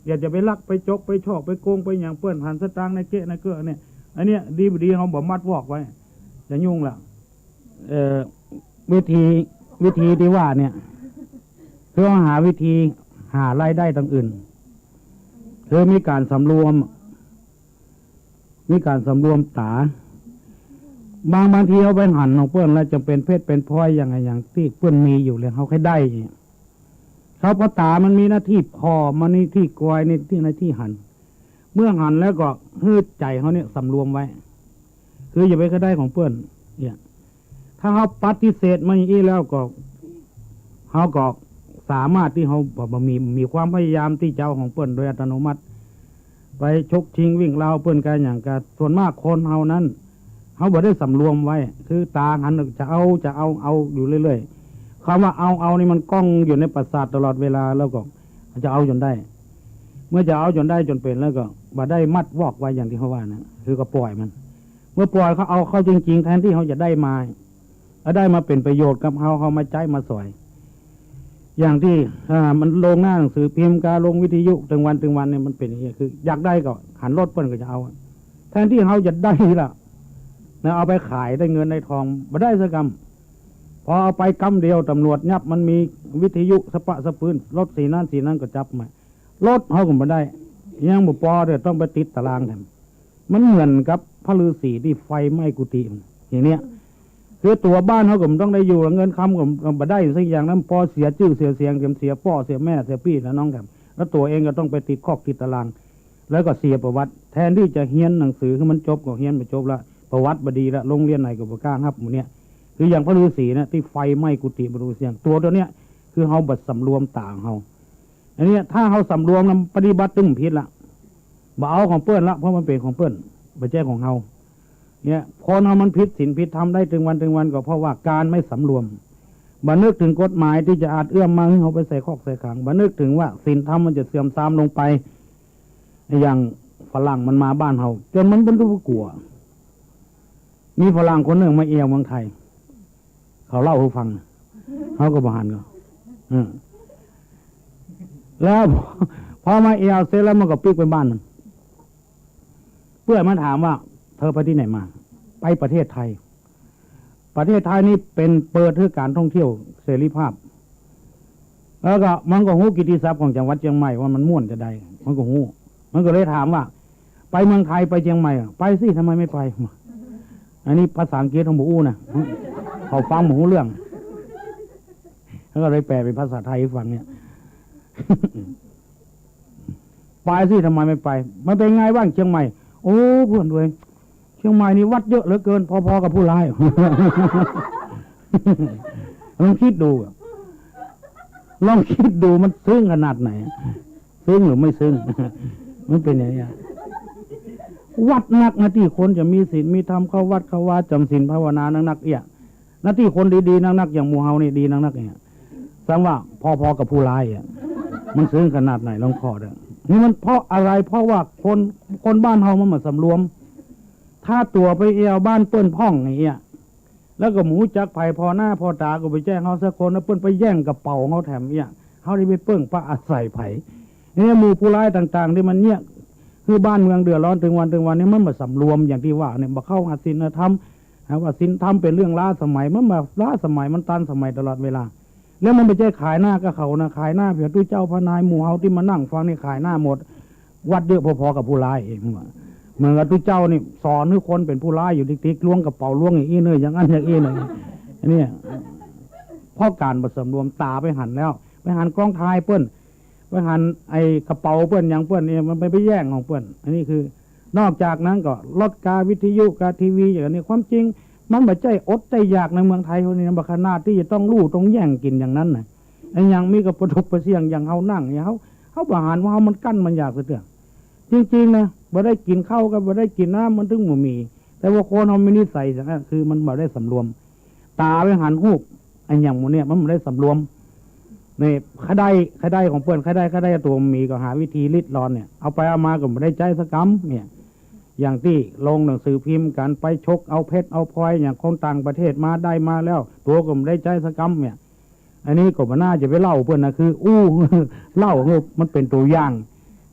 อย่าจะไปลักไปจกไปชอกไปโกงไปอย่างเปิ้นหันสตางค์ในเกะในเกลือเนี่ยอันเนี้ยดีเขาบอกมัดวอกไว้จะยุ่งละวิธีที่ว่าเนี่ยคือหาวิธีหารายได้ต่างอื่นคือมีการสำรวมตาบางทีเขาไปหันของเพื่อนแล้วจะเป็นเพศเป็นพลอยอย่างที่เพื่อนมีอยู่เลยเขาแค่ได้เขาเพราะตามันมีหน้าที่พอมันนี่ที่กอยนี่ที่หน้าที่หันเมื่อหันแล้วก็ฮืดใจเขาเนี่ยสำรวมไว้คืออย่าไปก็ได้ของเพื่อนเนี่ยถ้าเขาปฏิเสธมาอย่างนี้แล้วก็เขาก็สามารถที่เขามีความพยายามที่เจ้าของเพื่อนโดยอัตโนมัติไปชกชิงวิ่งเล่าเพื่อนกันอย่างกันส่วนมากคนเฮานั้นเขาบอกได้สำรวมไว้คือตาหันจะเอาอยู่เรื่อยๆคำว่าเอานี่มันก้องอยู่ในประสาทตลอดเวลาแล้วก็จะเอาจนได้เมื่อจะเอาจนได้จนเป็นแล้วก็บ่ได้มัดวอกไว้อย่างที่เขาว่านะคือก็ปล่อยมันเมื่อปล่อยเขาเอาเข้าจริงๆแทนที่เขาจะได้มาเป็นประโยชน์กับเขามาใจมาสอยอย่างที่มันลงหน้าหนังสือพิมพ์การลงวิทยุถึงวันเนี่ยมันเป็นอย่างนี้คืออยากได้ก็หันรถเปิ้นก็จะเอาแทนที่เขาจะได้ล่ะนะเอาไปขายได้เงินได้ทองมาได้สักกำพอเอาไปกำเดียวตำรวจยับมันมีวิทยุสปะสปืนรถสีนั้นก็จับมารถเขาก็มาได้ยังบุปอเดี๋ยวต้องไปติดตารางแถมมันเหมือนกับพระฤาษีที่ไฟไหม้กุฏิอย่างเนี้ยคือตัวบ้านเขาก็ต้องได้อยู่เงินคำก็มาได้สักอย่างนั้นพอเสียชื่อเสียเสียงเสียพ่อเสียแม่เสียพี่แล้วน้องแถมแล้วตัวเองก็ต้องไปติดคอกติดตารางแล้วก็เสียประวัติแทนที่จะเฮียนหนังสือคือมันจบก็เฮียนไปจบละประวัติบดีละโรงเรียนไหนก็บ่กล้าครับหมู่เนี้ยคืออย่างพระฤาษีนะที่ไฟไหม้กุฏิบรรลุเสียงตัวเนี้ยคือเฮาบัดสำรวมต่างเฮาอันนี้ถ้าเฮาสำรวมนำปฏิบัติตึงผิดละบ่เอาของเปิ้นละเพราะมันเป็นของเปิ้นบ่ใช่ของเฮาเนี่ยพอเฮามันผิดศีลผิดธรรมได้ถึงวันก็เพราะว่าการไม่สำรวมบ่นึกถึงกฎหมายที่จะอาจเอื้อมมาให้เฮาไปใส่คอกใส่ขังบ่นึกถึงว่าศีลธรรมมันจะเสื่อมทรามลงไปอย่างฝรั่งมันมาบ้านเฮาจนมันเป็นตัวกลัวมีฝรั่งคนหนึ่งมาเอี่ยวเมืองไทยเขาเล่าให้ฟังเขาก็บานก็แล้วพอมาเอี่ยวเสร็จแล้วมันก็ปิกไปบ้านนึงเพื่อมาถามว่าเธอไปที่ไหนมาไปประเทศไทยนี่เป็นเปิดเพื่อการท่องเที่ยวเสรีภาพแล้วก็มันก็หู้กิตติศัพท์ของจังหวัดเชียงใหม่ว่ามันม่วนจะได้มันก็หู้มันก็เลยถามว่าไปเมืองไทยไปเชียงใหม่ไปสิทำไมไม่ไปอันนี้ภาษาอังกฤษของหมู่นะเขาฟังหมู่เรื่องแล้วก็เลยแปลเป็นภาษาไทยให้ฟังเนี่ยไปสิทำไมไม่ไปมันเป็นไงบ้างเชียงใหม่โอ้เพื่อนด้วยเชียงใหม่นี่วัดเยอะเหลือเกินพอๆกับผู้ร้ายลองคิดดูมันซึ้งขนาดไหนซึ้งหรือไม่ซึ้งมันเป็นอย่างนี้วัดนักนะที่คนจะมีศีลมีธรรมเข้าวัดเข้าวาจำศีลภาวนานักเอี่ยหน้าที่คนดีๆนักอย่างหมู่เฮานี่ดีนักเนี่ยสังว่าพอกับผู้ร้ายมันซึ้งขนาดไหนลองขอเด้อนี่มันเพราะอะไรเพราะว่าคนบ้านเฮามันมาสำรวมถ้าตัวไปเอวบ้านเปิ้นพ่องอย่างเงี้ยแล้วก็หมูจักไผ่พอหน้าพอตาก็ไปแจ้งเฮาสักคนแล้วเปิ้นไปแย่งกระเป๋าเฮาแถมเนี่ยเฮาได้ไปเปิ้งพระอาศัยไผ่เนี่ยหมู่ผู้ร้ายต่างๆที่มันเนี่ยคือบ้านเมืองเดือดร้อนถึงวันนี้มันมาสำรวมอย่างที่ว่าเนี่ยมาเข้าหาศีลธรรมว่าศีลธรรมเป็นเรื่องล้าสมัยมันมาล้าสมัยมันตันสมัยตลอดเวลาแล้วมันไม่ใช่ขายหน้ากับเขานะขายหน้าเผื่อตู้เจ้าพนายหมู่เฮาที่มานั่งฟังนี่ขายหน้าหมดวัดเยอะพอๆกับผู้ร้ายเองเหมือนกับตู้เจ้านี่สอนให้คนเป็นผู้ร้ายอยู่ติ๊กๆล้วงกระเป๋าล้วงอย่างนี้เนยอย่างนั้นอย่างนี้เลย อันนี้เพราะการผสมรวมตาไปหันแล้วไปหันกล้องถ่ายเปิ้นไปหันไอ้กระเป๋าเปิ้นอย่างเปิ้นเนี่ยมันไปแย่งของเปิ้นอันนี้คือนอกจากนั้นก็ลดการวิทยุการทีวีอย่างนี้ความจริงมันไม่ใจอดใจอยากในเมืองไทยคนนี้บักขนาดที่จะต้องลู่ต้องแย่งกินอย่างนั้นนะไอ้ยังมีกับประทบประเสียงอย่างเขานั่งอย่างเขาบาหารว่าเขามันกั้นมันอยากเสื่อจริงๆนะบ่ได้กินข้าวกับบ่ได้กินน้ำมันถึงหมูมีแต่ว่าคนเขาไม่นิสัยอย่างนั้นคือมันบ่ได้สำรวมตาไปหันหูกไอ้อย่างหมูเนี่ยมันไม่ได้สำรวมเนี่ยขได้ของเพื่อนขได้ตัวมีก็หาวิธีริดรอนเนี่ยเอาไปเอามาก็ไม่ได้ใจสักคำเนี่ยอย่างที่ลงหนังสือพิมพ์กันไปชกเอาเพชรเอาพลอยอย่างคนต่างประเทศมาได้มาแล้วตัวก็ไม่ได้ใจสักคำเนี่ยอันนี้ก็มันน่าจะไปเล่าเพื่อนนะคือเล่ามันเป็นตัวอย่าง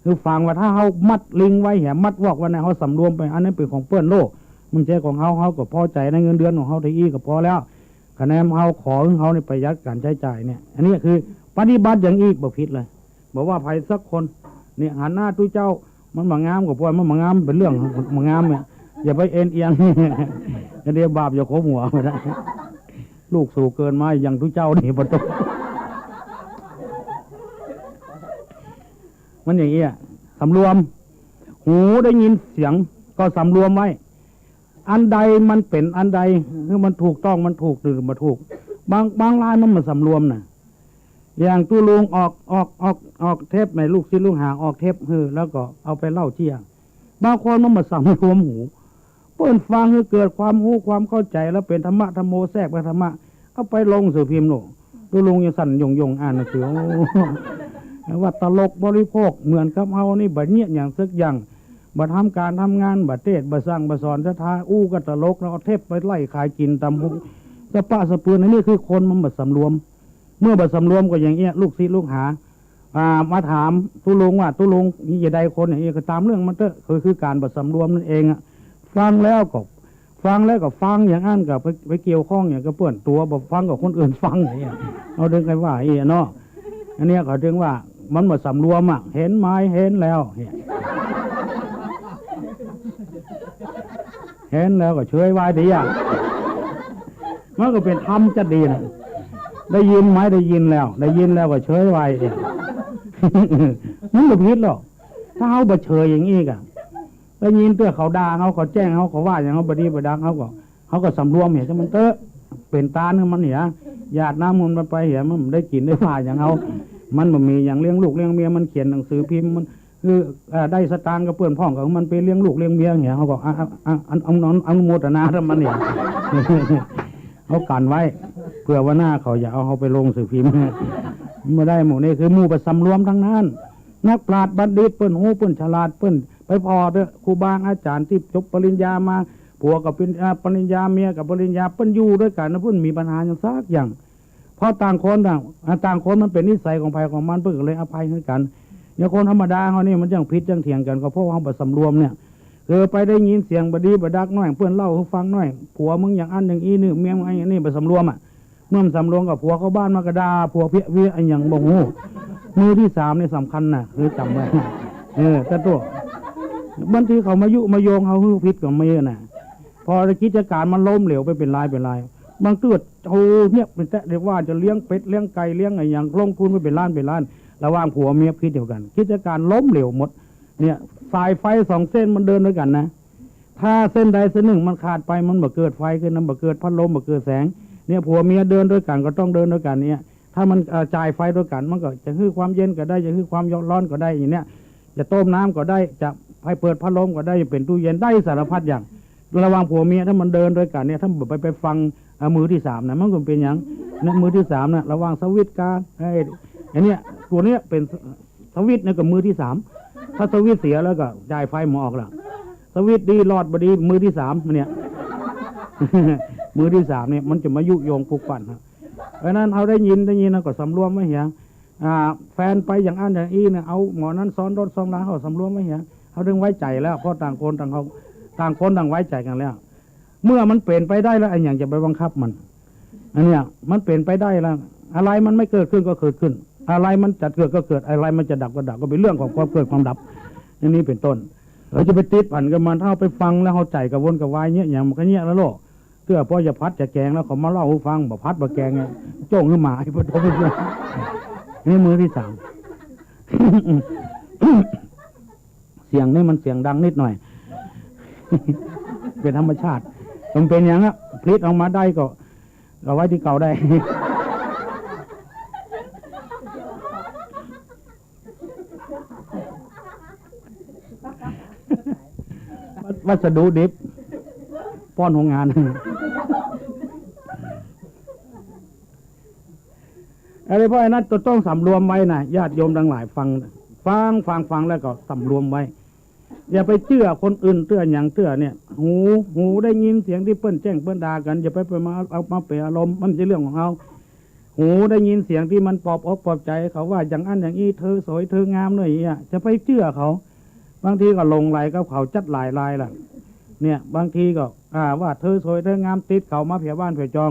คือฟังว่าถ้าเขามัดลิงไว้แหมมัดวอกไว้ในเขาสำรวมไปอันนั้นเป็นของเพื่อนโลกมันใช่ของเขาก็พอใจในเงินเดือนของเขาที่ก็พอแล้วคะแนนเขาขอของเขาในประหยัดการใช้จ่ายเนี่ยอันนี้คือปฏิบัติอย่างอีกบ่ผิดเลยบอกว่าใครสักคนเนี่ยหันหน้าตู้เจ้ามันมางามกับพวกมันมางามเป็นเรื่องมางามเนี่ยอย่าไปเอ็นเอียงเดี๋ยวบาปอย่าโขมหัวไม่ได้ลูกสู่เกินมาอย่างตู้เจ้านี่ประตูมันอย่างนี้สำรวมหูได้ยินเสียงก็สำรวมไว้อันใดมันเป็นอันใดคือมันถูกต้องมันถูกหรือมันถูกบางรายมันสำรวมน่ะอย่างตู้ลุงออกเทปในลูกศิษย์ลูกหาออกเทปแล้วก็เอาไปเล่าเชี่ยบางคนมันมาสำรวมหูเปิดฟังให้เกิดความรู้ความเข้าใจแล้วเป็นธรรมะธรรมโมแทรกไปธรรมะเอาไปลงสื่อพิมพ์หนูตู้ลุงยังสั่นยงอ่านหนังสือว่าตลกบริโภคเหมือนกับเอานี่บัดเนี้ยอย่างสักอย่างบัดทำการทำงานบัดเทศบัดสร้างบัดสอนสถาก็ตลกแล้วเอาเทปไปไล่ขายกินตำหุจะป้าสะปืนอันนี้คือคนมันบัดสำรวมเมื่อบัดสำรวมก็อย่างเงี้ยลูกศิษย์ลูกหามาถามตุลุงว่าตุลุงนี่จะได้คนอย่างเงี้ยก็ตามเรื่องมันเถอะคือการบัดสำรวมนั่นเองอ่ะฟังแล้วก็ฟังอย่างนั้นกับไปเกี่ยวข้องอย่างกับเพื่อนตัวบอกฟังกับคนอื่นฟังอย่างเงี้ยเอาเรื่องกันว่าเนาะอันนี้เขาถึงว่ามันบัดสำรวมอ่ะเห็นไหมเห็นแล้วเห็นแล้วก็เฉยไว้ดีอ่ะมันก็เป็นธรรมจะดีนะได้ยินไหมได้ยินแล้วก็เฉยไว้เนี่ยมันก็ผิดหรอกถ้าเขาบ่เฉยอย่างนี้กันได้ยินเพื่อเขาด่าเขาแจ้งเขาว่าอย่างเขาบดีบดังเขาก็สำรวมเห็นมันเตอะเป็นตาเนื้อมันเหี่ยหยาดน้ำมันไปเหี่ยมันได้กินได้ว่าอย่างเขามันบ่มีอย่างเลี้ยงลูกเลี้ยงเมียมันเขียนหนังสือพิมพ์มันคือได้สตางค์กับเพื่อนพ้องกับมันไปเลี้ยงลูกเลี้ยงเมียเนี่ยเขาก็อนุโมทนาทำมันเนี่ยเขากันไว้เพื่อว่าหน้าเขาอย่าเอาเขาไปลงสื่อพิมพ์ไม่ได้หมู่นี่คือหมู่ประสำรวมทั้งนั้นนักปราชญ์บัณฑิตเปิ้นหูเปิ้นฉลาดเปิ้นไปพอเด้อครูบาอาจารย์ที่จบปริญญามาผัวกับปริญญาเมียกับปริญญาเปิ้นอยู่ด้วยกันนะเปิ้นมีปัญหาอย่างซักอย่างเพราะต่างคนมันเป็นนิสัยของภัยของมันเปิ้นก็เลยอภัยให้กันเนี่ยคนธรรมดาเขานี่มันจังพิษจังเถียงกันก็เพราะว่าเขาประสำรวมเนี่ยไปได้ยินเสียงบดีบดักน้อยเพื่อนเล่าให้ฟังน้อยผัวมึงอย่างอันอย่างอีนี่เมียมึงอันอย่างนี้ประสำรวมอ่ะเมื่อมันสำรวมกับผัวเข้าบ้านมากระดาผัวเพี้ยอันอย่างบ่งูมือที่สามเนี่ยสำคัญนะคือจำไว้แต่ตัวบางทีเขามายุมาโยงเขาฮือพิษกับเมียน่ะพอกิจการมันล้มเหลวไปเป็นลายบางตัวโอ้เนี่ยเป็นแต่เรียกว่าจะเลี้ยงเป็ดเลี้ยงไก่เลี้ยงอะไรอย่างลงทุนไปเป็นล้านระหว่างผัวเมียพิษเดียวกันกิจการล้มเหลวหมดเนี่ยสายไฟสองเส้นมันเดินด้วยกันนะถ้าเส้นใดเส้นหนึ่งมันขาดไปมันบ่เกิดไฟขึ้นมันบ่เกิดพัดลมบ่เกิดแสงเนี่ยผัวเมียเดินด้วยกันก็ต้องเดินด้วยกันเนี่ยถ้ามันจ่ายไฟด้วยกันมันก็จะคือความเย็นก็ได้จะคือความร้อนก็ได้อย่างเนี้ยจะต้มน้ำก็ได้จะให้เปิดพัดลมก็ได้จะเป็นตู้เย็นได้สารพัดอย่างระหว่างผัวเมียถ้ามันเดินด้วยกันเนี่ยถ้าไปฟังมือที่สามนะมันก็เป็นอย่างนั้นมือที่สามนะระหว่างสวิตช์กาอันเนี้ยตัวเนี้ยเป็นสวิตช์เนี่ยกับมือที่สามถ้าสวิตช์เสียแล้วก็จ่ายไฟหมออกละสวิตช์ดีหลอดบดีมือที่สามเนี่ย มือที่สามเนี่ยมันจะมายุโยงปลุกปั่นครับเพราะนั้นเขาได้ยินนะก็สำรวมไม่เหี้ยแฟนไปอย่างอันอย่างอีเนี่ยเอาหมอนั้นซ้อนรถซ้อนล้างเขาสำรวมไม่เหี้ยเขาดึงไว้ใจแล้วเพราะต่างคนต่างไว้ใจกันแล้วเมื่อมันเปลี่ยนไปได้แล้วไอ้อย่างจะไปบังคับมันอันเนี้ยมันเปลี่ยนไปได้แล้วอะไรมันไม่เกิดขึ้นก็เกิดขึ้นอะไรมันจะเกิดก็เกิดอะไรมันจะดับก็ดับก็เป็นเรื่องของความเกิดความดับอย่างนี้เป็นต้นเราจะไปติดผันกับมันถ้าไปฟังแล้วเข้าใจกับวนกับวายเนี้ยอย่างมันก็เนี้ยแล้วโลก ตื้อพอจะพัดจะแกงแล้วเขามาเล่าให้ฟังบอกพัดบ่แกงไงโจ้งขึ้นมาไอ้พระโตไปเลยนี่มือที่ 3 เสียงนี่มันเสียงดังนิดหน่อย เป็นธรรมชาติมันเป็นอย่างนั้นพลิกออกมาได้ก็เอาไว้ที่เก่าได้ วัสดุดิบป้อนโรงงาน อะไรเพราะไอ้นั้นต้องสำรวมไว้นะญาติโยมทั้งหลายฟังแล้วก็สำรวมไว้อย่าไปเชื่อคนอื่นเชื่ออย่างเชื่อเนี่ยหูได้ยินเสียงที่เปิ้นแจ้งเปิ้นด่ากันอย่าไปมาเอามาเปลี่ยนอารมณ์มันจะเรื่องของเขาหูได้ยินเสียงที่มันปลอบอกปลอบใจเขาว่าอย่างนั้นอย่างนี้เธอสวยเธองามเลยอ่ะจะไปเชื่อเขาบางทีก็ลงไหลกับเขาจัดหลายลายล่ะเนี่ยบางทีก็ว่าเธอสวยเธองามติดเขามาเผียบ้านเผียจอง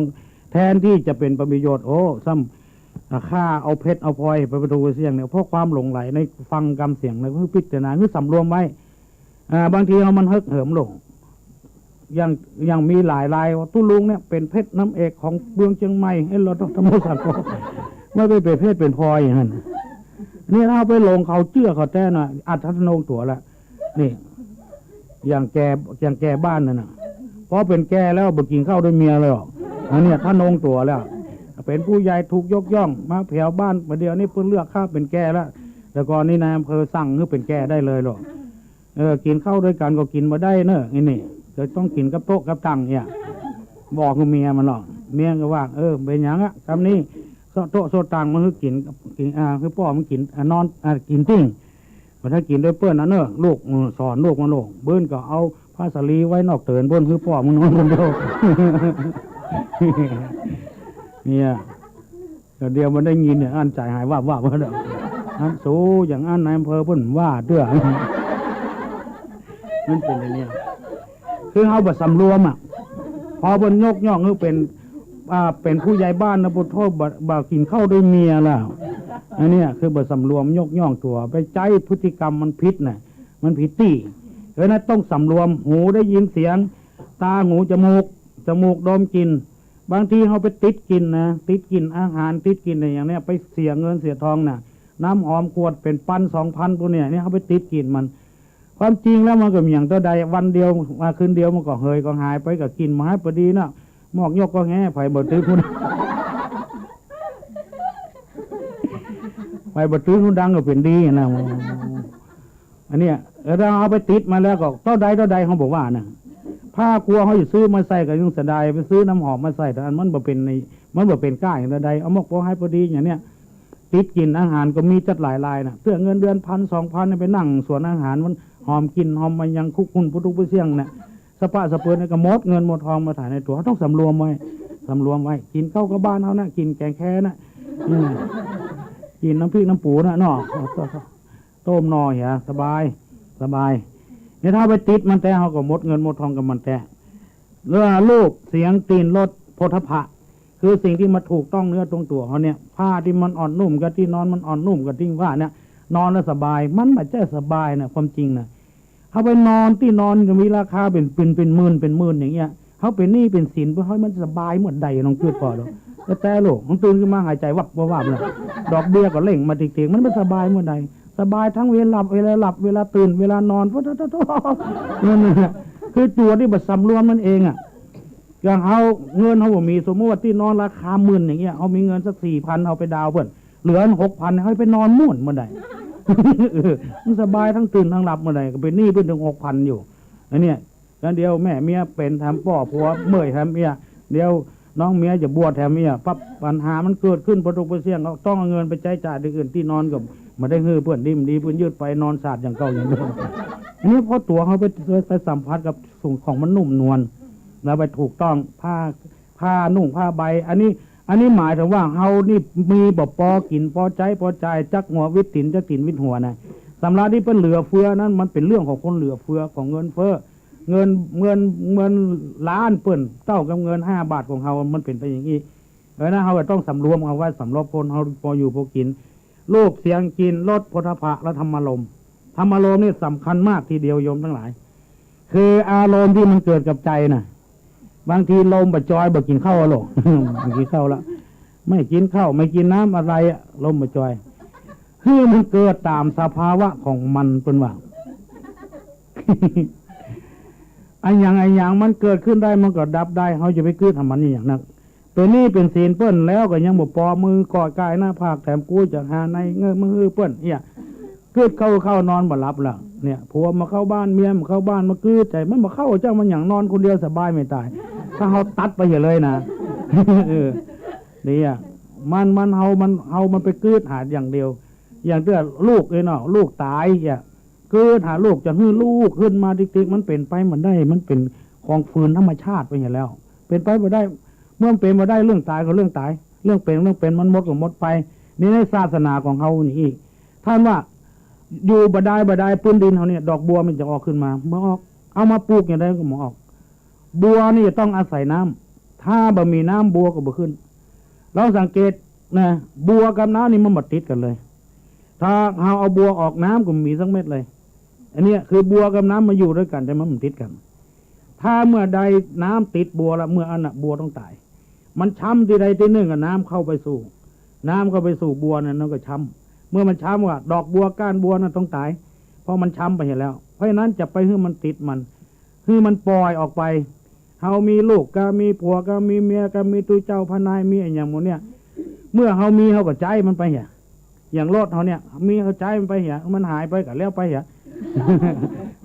แทนที่จะเป็นประโยชน์โอ้ซ้ำค่าเอาเพชรเอาพลอยไปประตูเสียงเนี่ยเพราะความหลงไหลในฟังกรรมเสียงแล้วคือพิจารณาคือสำรวมไว้บางทีเอามันเหิมหลงยังมีหลายลายตุ้ลุงเนี่ยเป็นเพชรน้ำเอกของเมืองเชียงใหม่ให้เราต้องทำสังคมไม่ไปเป็นเพชรเป็นพลอยอย่างนั้นนี่ถ้าไปลงเขาเชื่อเขาแท้น่ะอัดทัศนงตัวละนี่อย่างแกบ้านนั่นน่ะเพราะเป็นแกแล้วบ่กินข้าวด้วยเมียเลยหรอกอันนี้ท่านนงตัวแล้วเป็นผู้ใหญ่ถูกยกย่องมาแถวบ้านประเดี๋ยวนี้เพิ่งเลือกข้าเป็นแกแล้วแต่ก่อนนี้นายอำเภอสั่งให้เป็นแกได้เลยหรอกกินข้าวด้วยกันก็กินมาได้เนอะนี่จะต้องกินกับโต๊ะกับตังเนี่ยบอกกับเมียมันหรอกเมียก็ว่าเป็นอย่างอ่ะคำนี้โต๊ะโซตังมันคือกินคือพ่อมันกินนอนกินติ้งพอถ้ากินด้วยเปื้อนนะเนอะลูกสอนลูกมันลูกเบิ้ลก็เอาผ้าสลีไว้นอกเตือนเบิ้ลคือพ่อมันนอนคนเดียวเนี่ยเดียวมันได้ยินเนี่ยอันใจหายว่าเด้ออันสู้อย่างอันนายอำเภอเพิ่นว่าเด้อมันเป็นอย่างนี้คือเขาแบบสำรวมอ่ะพอบนยกย่องคือเป็นผู้ใหญ่บ้านนะพุทโธบ่กินข้าวด้วยเมียแล้วอันนี้คือแบบสำรวมยกย่องตัวไปใจพฤติกรรมมันผิดน่ะมันผิดตี้เพราะนั้นต้องสำรวมหูได้ยินเสียงตาหูจมูกดมกลิ่นบางทีเขาไปติดกินนะติดกินอาหารติดกินอะไรอย่างเนี้ยไปเสียเงินเสียทองน่ะน้ำหอมขวดเป็น1,000-2,000พวกเนี้ยนี่เขาไปติดกินมันความจริงแล้วมันก็อย่างตัวใดวันเดียวมาคืนเดียวมันก็เฮยก็หายไปก็กินมาให้พอดีนะหมอกยกก็แง่ไผ่บ่ตื้อคุณไผ่บ่ตื้อคุณดังก็เป็นดีนะอันเนี้ยเราเอาไปติดมาแล้วก็ตัวใดเขาบอกว่านะผ้ากลัวเขาอยู่ซื้อมาใส่กับยุ่งเสียดายไปซื้อน้ำหอมมาใส่แต่อันมันบ่เป็นก้าอย่างใดเอาหมอกพอให้พอดีอย่างเนี้ยติดกินอาหารก็มีจัดหลายลายนะเพื่อเงินเดือน1,000-2,000ไปนั่งสวนอาหารมันหอมกินหอมมันยังคุกคุณพุทุกเสี่ยงเนี่ยสปะสะเปิดเนี่ยก็หมดเงินหมดทองมาถ่ายในตัวต้องสำรวมไว้กินข้าวกับบ้านเขานะกินแกงแค่นะกินน้ำพริกน้ำปูนะเนาะต้มนอเหี่ยสบายเนี่ยถ้าไปติดมันแต่เขาก็หมดเงินหมดทองกับมันแต่เรื่องลูกเสียงตีนรถโพธพะคือสิ่งที่มาถูกต้องเนื้อตรงตัวเขาเนี่ยผ้าที่มันอ่อนนุ่มกับที่นอนมันอ่อนนุ่มกับที่ว่าเนี่ยนอนแล้วสบายมันไม่ใช่สบายนะความจริงนะเขาไปนอนที่นอนจะมีราคาเป็นหมื่นอย่างเงี้ยเขาเป็นหนี้เป็นสินเพราะเขามันสบายเหมือนใดน้องเกิดก่อนหรอกแต่ลูกมันตื่นขึ้นมาหายใจวับเลยดอกเบี้ยก็เล่งมาติ่งมันไม่สบายเหมือนใดสบายทั้งเวลาหลับเวลาตื่นเวลานอนนั่นแหละคือตัวที่บัดสำรวมนั่นเองอ่ะอย่างเขาเงินเขาบอกมีสมมติว่าที่นอนราคา10,000อย่างเงี้ยเอามีเงินสัก4,000เอาไปดาวเพิ่นเหลือ6,000ให้ไปนอนม่วนเมื่อใดมันสบายทั้งตื่นทั้งหลับเมื่อใดก็เป็นหนี้เพิ่นถึง6,000อยู่อันเนี้ยแล้วเดียวแม่เมียเป็นทำพ่อผัวเมื่อยทำเมียเดียวน้องเมียจะบวชแถมเมียปั๊บปัญหามันเกิดขึ้นประตูเสี่ยงต้องเอาเงินไปใช้จ่ายที่อื่นที่นอนกับมาได้เฮือเพื่อนดีเพื่อนยืดไปนอนสาดอย่างเก่าอย่างเดิมอันนี้เพราะตัวเขาไปสัมผัสกับส่งของมันนุ่มนวลแล้วไปถูกต้องผ้านุ่งผ้าใบอันนี้หมายถึงว่าเฮานี่มีบ่พอกินพอใจจักหัววิถินจักถินวิถหัวนะสำหรับที่เป็นเหลือเฟือนั้นมันเป็นเรื่องของคนเหลือเฟือของเงินเฟ้อเงินล้านเปิ้นเท่ากับเงิน5 บาทของเฮามันเป็นไปอย่างนี้นะเฮาก็ต้องสำรวมเอาไว้สำรวมคนเฮาพออยู่พอกินลูกเสียงกินรสโผฏฐัพพะและธรรมารมณ์นี่สำคัญมากทีเดียวโยมทั้งหลายคืออารมณ์ที่มันเกิดกับใจน่ะ บางทีลมประจอยบ่กินข้าวหรอก ไม่กินข้าวละไม่กินข้าวไม่กินน้ำอะไรอะลมประจอยคือมันเกิดตามสภาวะของมันเป็นว่า อันอย่างมันเกิดขึ้นได้มันก็ดับได้เขาจะไปคืดทำมันอย่างนั้นตัวนี้เป็นศีลเปิ้นแล้วก็ยังบ่ปอมือกอดกายหน้าผากแถมกู้จากหาในเงื้อมือเปิ้นเนี่ยคืดเข้านอนบ่หลับล่ะเนี่ยผัวมาเข้าบ้านเมียมาเข้าบ้านมาคืดใจมันบ่เข้าเจ้ามันอย่างนอนคนเดียวสบายไม่ตายถ้าเขาตัดไปอย่าเลยนะ เนี่ยมันเฮามันไปคืดหาอย่างเดียวอย่างเตื้อลูกเลยเนาะลูกตายเนี่ยคืดหาลูกจะฮื้อลูกขึ้นมาติ๊กๆมันเป็นไปมันได้มันเป็นของฝืนธรรมชาติไปอย่างแล้วเป็นไปบ่ได้เมื่อเป็นมาได้เรื่องตายก็เรื่องตายเรื่องเป็นมันหมดก็หมดไปนี่ในศาสนาของเขานี่อีกท่านว่าอยู่บ่ได้พื้นดินเขาเนี่ยดอกบัวมันจะออกขึ้นมาเมื่อออกเอามาปลูกอย่างไรก็หมอออกบัวนี่ต้องอาศัยน้ำถ้าบ่มีน้ำบัวก็บ่ขึ้นเราสังเกตนะบัวกับน้ำนี่มันบ่ติดกันเลยถ้าเราเอาบัวออกน้ำก็มีสักเม็ดเลยอันนี้คือบัวกับน้ำมาอยู่ด้วยกันแต่มันไม่ติดกันถ้าเมื่อใดน้ำติดบัวแล้วเมื่ออันน่ะบัวต้องตายมันช้ำที่ใดที่หนึ่งกับน้ำเข้าไปสู่บัวนั่นก็ช้ำเมื่อมันช้ำว่าดอกบัวก้านบัวนั่นต้องตายเพราะมันช้ำไปเห็นแล้วเพราะฉะนั้นจะไปให้มันติดมันให้มันปล่อยออกไปเฮามีลูกก็มีผัวก็มีเมียก็มีตู้เจ้าพนายมีอย่างหมดเนี่ยเมื่อเฮามีเฮาก็ใจมันไปเหี้ยอย่างรถเฮาเนี่ยมีเฮาใจมันไปเหี้ยมันหายไปก็แล้วไปเหี้ย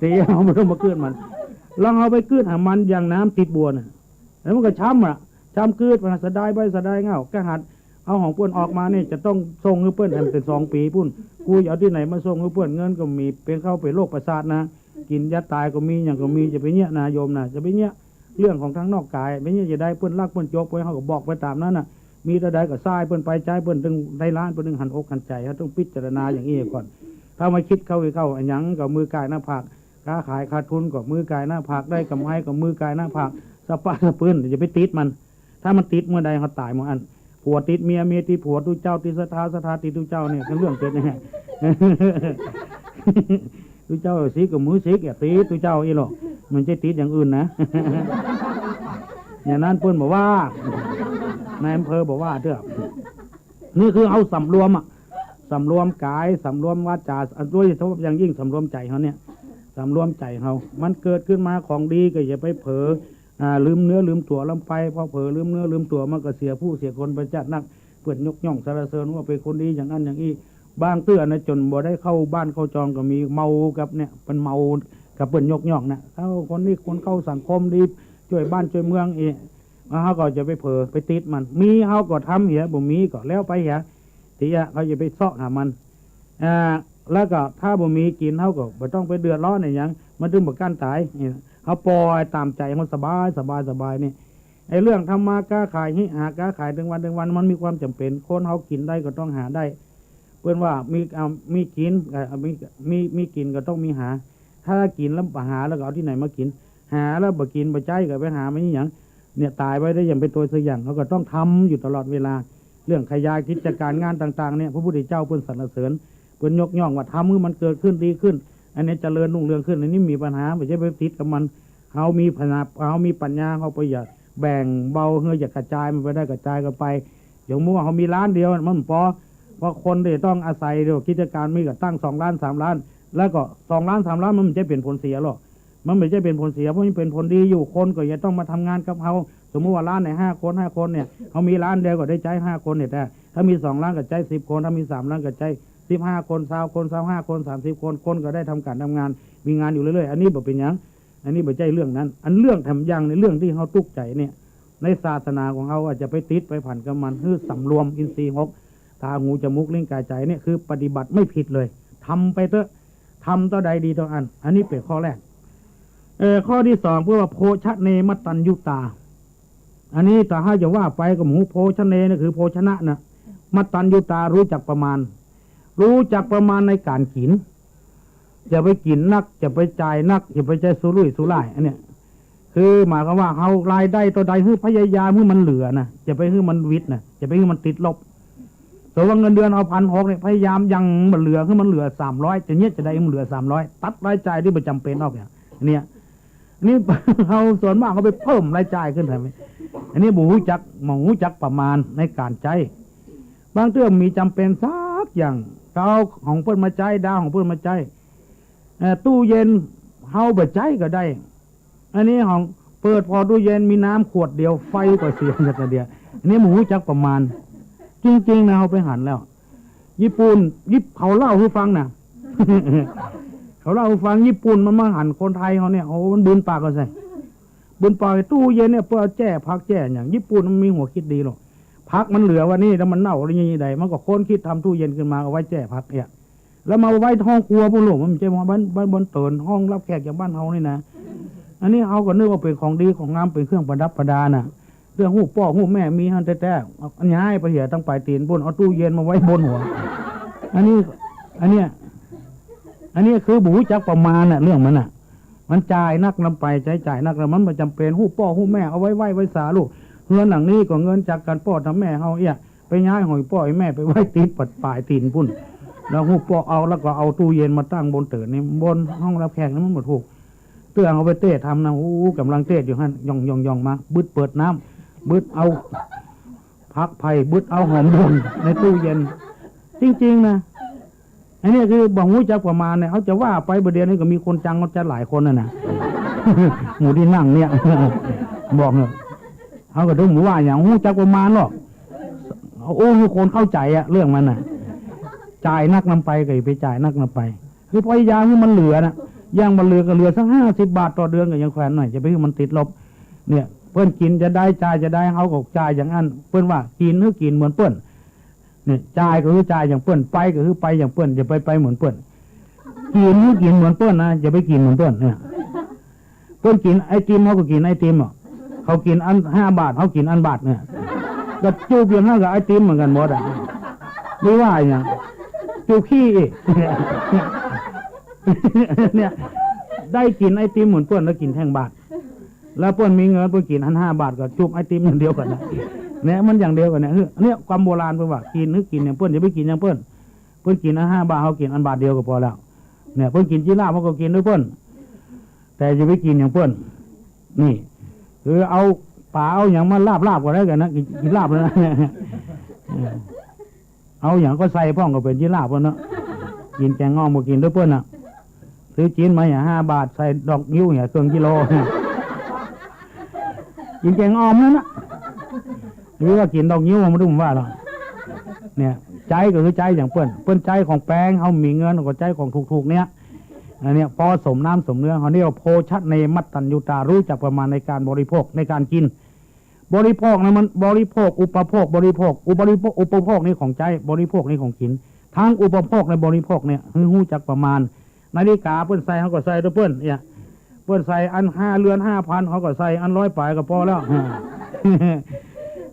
ตีเอาไม่ต้องมาเกิดมันลองเอาไปกืดหามันอย่างน้ำติดบัวน่ะแล้วมันก็ช้ำกืดไปสะได้ใบสะได้เงาก็หัดเอาของเพื่อนออกมาเนี่ยจะต้องส่งให้เพื่อนเป็น2 ปีพุ่นกูเอาที่ไหนมาส่งให้เพื่อนเงินก็มีเป็นเข้าไปโรคประสาทนะกินยาตายก็มีอย่างก็มีจะไปเนี้ยนะโยมนะจะไปเนี้ยเรื่องของทางนอกกายไปเนี้ยจะได้เพื่อนรักเพื่อนโจกไปเขาก็บอกไปตามนั้นน่ะมีแต่ใดก็ทรายเพื่อนไปใจเพื่อนตึงได้ล้านเพื่อนตึงหันอกหันใจเขาต้องพิจารณาอย่างนี้ก่อนถ้ามาคิดเข้าอันยังกับมือกายหน้าผากค้าขายขาดทุนกับมือกายหน้าผากได้กำไรกับมือกายหน้าผากสะปะสะปืนจะไปติดมันถ้ามันติดเมื่อใดเขาตายหมดอันผัวติดเมียติดผัวตู้เจ้าติดสถาติดตู้เจ้าเนี่ยเป็นเรื่องเกิดแน่ ตู้เจ้าซิกับมือซิกอย่าติดตู้เจ้าอีหรอกมันจะติดอย่างอื่นนะ อย่างนั้นเพิ่นบอกว่านายอำเภอบอกว่าเถอะนี่คือเอาสำรวมกายสำรวมวาจาด้วยเฉพาะอย่างยิ่งสำรวมใจเขาเนี่ยสำรวมใจเขามันเกิดขึ้นมาของดีก็อย่าไปเผลอลืมเนื้อลืมตัวลำไปพอเผลอลืมเนื้อลืมตัวมันก็เสียผู้เสียคนไปจัดนักเพื่อนยกย่องสรรเสริญว่าเป็นคนดีอย่างนั้นอย่างนี้บางเตื้อนะจนบ่ได้เข้าบ้านเข้าจองก็มีเมากับเนี่ยเป็นเมากับเพื่อนยกย่องนะเขาคนนี้คนเข้าสังคมดีช่วยบ้านช่วยเมืองอีกเขาก็จะไปเผลอไปติดมันมีเขาก็ทำเหี้ยบ่มีก็แล้วไปเหี้ยที่เขาจะไปเสาะหามันแล้วก็ถ้าบ่มีกินเขาก็บ่ต้องไปเดือดร้อนอะไรอย่างมันถึงบ่กั้นตายเขาปล่อยตามใจเขาสบายนี่ไอ้เรื่องทำมาค้าขายหาค้าขายถึงวันมันมีความจำเป็นคนเขากินได้ก็ต้องหาได้เพื่อนว่ามีกินมีกินก็ต้องมีหาถ้ากินแล้วหาแล้วก็เอาที่ไหนมากินหาแล้วบ่กินบ่ใจก็ไปหาไม่อย่างเนี่ยตายไปได้อย่างเป็นตัวสักอย่างเขาก็ต้องทำอยู่ตลอดเวลาเรื่องขยายกิจการงานต่างๆเนี่ยพระพุทธเจ้าเพิ่นสรรเสริญเพิ่นยกย่องว่าทำให้มันเกิดขึ้นดีขึ้นอันนี้เจริญรุ่งเรืองขึ้นอันนี้มีปัญหาไม่ใช่ไปติดกับมันเขามีปัญญาเขาประหยัดแบ่งเบาเฮืออยากกระจายมันไปได้กระจายกันไปอย่างมั่วเขามีร้านเดียวมันพอเพราะคนที่ต้องอาศัยเดี๋ยวกิจการมีก็ตั้ง2 ล้าน 3 ล้านแล้วก็2 ล้าน 3 ล้านมันไม่ใช่เป็นผลเสียหรอกมันไม่ใช่เป็นผลเสียเพราะมันเป็นผลดีอยู่คนก็อย่าต้องมาทำงานกับเขาสมมติว่าร้านไหน5 คนเนี่ยเขามีร้านเดียวก็ได้ใจ5 คนเนี่ยแต่ถ้ามี2 ล้านก็ใจ10 คนถ้ามี3 ล้านก็ใจ15 คน20 คน25 คน30 คนก็ได้ทำการทำงานมีงานอยู่เรื่อยๆอันนี้บ่เป็นอย่างอันนี้บ่ใช่เรื่องนั้นอันเรื่องทำอย่างในเรื่องที่เขาตุกใจเนี่ยในศาสนาของเขาอาจจะไปติดไปผ่านกับมันคือสำรวมอินทรีย์6ตาหูจมูกลิ้นกายใจเนี่ยคือปฏิบัติไม่ผิดเลยทำไปเถอะทำต่อใดดีต่ออันนี้เป็นข้อแรกข้อที่2เพื่อว่าโภชเนมัตตัญญุตาอันนี้แต่ถ้าจะว่าไปกับหมูโภชเนนี่คือโภชนะนะมัตตัญญุตารู้จักประมาณในการกินจะไปกินนักจะไปจ่ายนักจะไปใจสุรุ่ยสุร่ายอันเนี้ยคือหมายความว่าเขารายได้ตัวใดคือพยายามให้มันเหลือนะจะไปให้มันวิทย์นะจะไปให้มันติดลบแต่ว่าเงินเดือนเอา1,600เนี่ยพยายามยังมันเหลือคือมันเหลือ300จะเนี้ยจะได้มันเหลือ300ตัดรายจ่ายที่ประจำเป็นออกอย่างเนี้ย นี่ เขาส่วนมากเขาไปเพิ่มรายจ่ายขึ้นทำไมอันนี้หมูจักหมูจักประมาณในการใจบางเรื่องมีจำเป็นสักอย่างเขาของเพิ่นมาใจดาวของเพิ่นมาใจตู้เย็นเฮาบ่ใจก็ได้อันนี้ของเปิดพอตู้เย็นมีน้ำขวดเดียวไฟก็เสียจักเดียวอันนี้หมูจักประมาณจริงๆนะเขาไปหันแล้วญี่ปุ่นเขาเล่าให้ฟังนะ เขาเล่าให้ฟังญี่ปุ่นมันมาหันคนไทยเขาเนี่ยโอ้มันบืนปากก็ใส่บืนปากตู้เย็นเนี่ยเพื่อแจ้พักแจ้อย่างญี่ปุ่นมันมีหัวคิดดีหรอกพักมันเหลือวันนี้แล้วมันเน่าอะไรอย่างนี้ใดมันก็ค้นคิดทำตู้เย็นขึ้นมาเอาไว้แจ้พักเนี่ยแล้วมาไว้ห้องครัวพวกหลวงมันจะมาบ้านบนเตินห้องรับแขกจากบ้านเฮานี่นะอันนี้เขาก็นึกว่าเป็นของดีของงามเป็นเครื่องประดับประดาน่ะเรื่องหูพ่อหูแม่มีฮันแต่อันนี้ให้ไปเหี่ยตั้งปลายตีนบนเอาตู้เย็นมาไว้บนหัวอันนี้คือบูจักประมาณน่ะเรื่องมันน่ะมันจ่ายนักนำไปจ่ายนักแล้วมันไม่จำเป็นหูพ่อหูแม่เอาไว้สาลูกเฮือนหลังนี้ก็เงินจากการพ่อทำแม่เฮาไปย้ายหอยพ่อให้แม่ไปไว้ตีนปัดปลายตีนพุ่นแล้วหูพ่อเอาแล้วก็เอาตู้เย็นมาตั้งบนเตินนี่บนห้องรับแขกนั้นมันหมดถูกเตื้องเอาไปเตะทำนะกำลังเตะอยู่ฮั่นย่องมาบึดเปิดน้ำบึดเอาพักไผ่บึดเอาหอมดงในตู้เย็นจริงๆนะอันนี้คือบอกหูจักประมาณเนี่ยเขาจะว่าไปประเดี๋ยวนี้ก็มีคนจังเขาจะหลายคนนะ หมูที่นั่งเนี่ย บอกเนอะเขาก็ดูหมูว่าอย่างหูจักประมาณหรอกโอ้ทุกคนเข้าใจอะเรื่องมันน่ะจ่ายนักนำไปก็ไปจ่ายนักนำไปคือพยายามให้มันเหลือนะย่างมันเหลือก็เหลือสัก50 บาทต่อเดือนก็ยังแขวนหน่อยจะไปให้มันติดลบเนี่ยเพื่อนกินจะได้จ่ายจะได้เขาก็จ่ายอย่างนั้นเพื่อนว่ากินหรือกินเหมือนเพื่อนเนี่ยจ่ายก็คือจ่ายอย่างเพื่อนไปก็คือไปอย่างเพื่อนอย่าไปเหมือนเพื่อนกินหรือกินเหมือนเพื่อนนะอย่าไปกินเหมือนเพื่อนเนี่ยเพื่อนกินไอติมเขาก็กินไอติมอ่ะเขากินอัน5 บาทเขากินอันบาทเนี่ยก็จูบอย่างนั้นกับไอติมเหมือนกันหมดอ่ะไม่ว่าอย่างจูบขี้อีก เนี่ยได้กินไอติมเหมือนเพื่อนแล้วกินแท่งบาทแล้วเพื่อนมีเงินเพื่อนกิน5 บาทก็จูบไอติมอย่างเดียวกันนะเนี่ยมันอย่างเดียวกันเนี่ยความโบราณเพื่อนว่ากินหรือกินเนี่ยเพื่อนอย่าไปกินอย่างเพื่อนกิน5 บาทเขากินอันบาทเดียวก็พอแล้วเนี่ยเพื่อนกินจีน่าเขาก็กินด้วยเพื่อนแต่อย่าไปกินอย่างเพื่อนนี่คือเอาป่าเอาอย่างมาลาบก็ได้กันนะกินลาบเลยนะ เอาอย่างก็ใส่พ่องก็เป็นจีน่าเพื่อนเนาะกินแกงงอมก็กินด้วยเพื่อนน่ะซื้อจีนมาอย่าง5 บาทใส่ดอกยิ้วอย่างเครื่องกิโลกินแกงออมนั่นนะหรือว่ากินดอกยิ้วมาดูว่าหรอเนี่ยใจก็คือใจอย่างเปิ้นใจของแป้งเขามีเงินก็ใจของถูกๆเนี่ยอันนี้พอสมน้ำสมเนื้อเขาเรียกว่าโภชะเนมัตตัญญูตารู้จักประมาณในการบริโภคในการกินบริโภคนะมันบริโภคอุปโภคบริโภคอุปโภคนี่ของใจบริโภคนี่ของกินทั้งอุปโภคในบริโภคเนี่ยหูจักประมาณนาฬิกาเปิ้นใส่เขาก็ใส่ด้วยเปิ้นเนี่ยเปิ้นใส่อัน5 เรือน 5,000เขาก็ใส่อัน100 ปลายก็พอแล้ว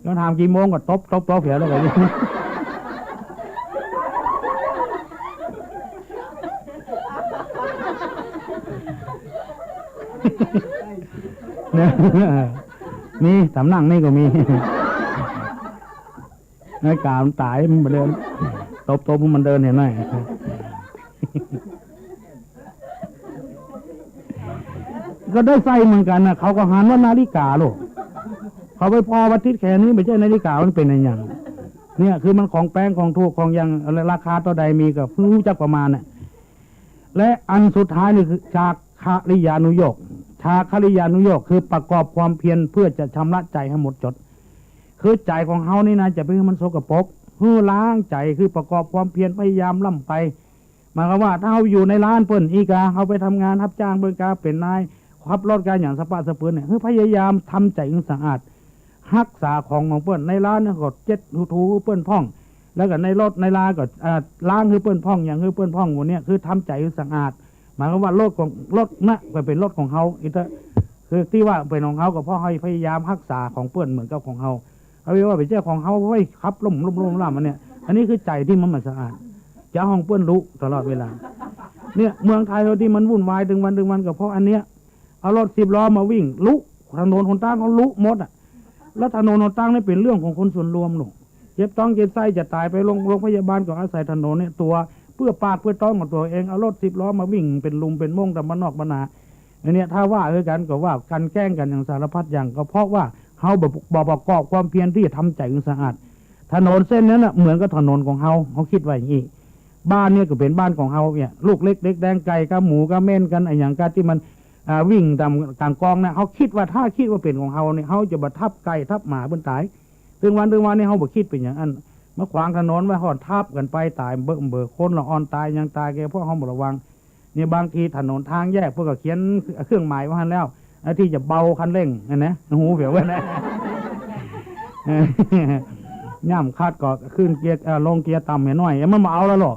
แล้วทำกี่โมงก็ตบเหี่ยวแล้วก็นี่สำนักนี่ก็มีนาฬิกามันตายมันเดินตบมันเดินเห็นไหมก็ได้ใส่เหมือนกันนะเขาก็หันว่านาฬิกาลูกเขาไปพอวัตถุแค่นี้ไม่ใช่นาฬิกามันเป็นอะไรอย่างเนี่ยคือมันของแป้งของถูกของยังราคาต่อใดมีกับรู้จักประมาณน่ะและอันสุดท้ายนี่คือชาคริยานุโยคคือประกอบความเพียรเพื่อจะชำระใจให้หมดจดคือใจของเฮานี่นะจะไปให้มันสกปรกเพื่อล้างใจคือประกอบความเพียรพยายามล่ำไปหมายความว่าถ้าเราอยู่ในร้านเปิ้นอีกาเขาไปทำงานรับจ้างเปิ้นกาเป็นนายขับรถการอย่างสปะสะเปื้อนเนี่ยคือพยายามทำใจให้สะอาดรักษาของเปิ้นในร้านเนี่ยก็เจ็ดถูเปิ้นพ่องแล้วก็ในรถในลาก็ล้างคือเปิ้นพ่องอย่างคือเปิ้นพ่องหมดเนี่ยคือทำใจให้สะอาดหมายความว่ารถนะก็เป็นรถของเขาอีกคือที่ว่าเป็นของเขาก็เพราะให้พยายามรักษาของเปิ้นเหมือนกับของเขาเอาไว้ว่าเป็นเจ้าของเขาไว้ขับล่มล่ำมันเนี่ยอันนี้คือใจที่มันสะอาดจะห้องเปิ้นรู้ตลอดเวลาเนี่ยเมืองไทยเราที่มันวุ่นวายถึงวันก็เพราะอันเนี้ยเอารถ10 ล้อมาวิ่งลุถนนหนทางเขาลุหมดอ่ะแล้วถนนหนทางนี่เป็นเรื่องของคนส่วนรวมหนูเจ็บท้องเจ็บไส้จะตายไปโรงพยาบาลก็อาศัยถนนเนี่ยตัวเพื่อปากเพื่อท้องของตัวเองเอารถ10 ล้อมาวิ่งเป็นลุมเป็นม่งแต่มานอกมานา อันนี้ถ้าว่ากันก็ว่ากันแกล้งกันอย่างสารพัดอย่างก็เพราะว่าเฮาบ่ประกอบความเพียรที่จะทำใจให้สะอาดถนนเส้นนั้นน่ะเหมือนกับถนนของเฮาคิดไว้อย่างนี้บ้านเนี่ยก็เป็นบ้านของเฮาเนี่ยลูกเล็กเด็กแดงไก่กับหมูกับเม่นกันไอ้อย่างกันที่มันวิ่งตามกลางกองนะเฮาคิดว่าถ้าคิดว่าเป็นของเฮาเนี่ยเฮาจะบ่ทับไก่ทับหมาบนตายถึงวันนี่เฮาบ่คิดเป็นอย่างนั้นมาขวางถนนไว้ฮอดทับกันไปตายเบิ่คนละอ่อนตายยังตายแกเพราะเฮาบ่ระวังเนี่ยบางทีถนนทางแยกพวกก็เขียนเครื่องหมายไว้หั่นแล้วที่จะเบาคันเร่งนั่นนะหูเหี่ยวไว้นะย่ำคาดก็ขึ้นเกียร์ลงเกียร์ต่ำให้น้อยมันมาเอาแล้วหรอก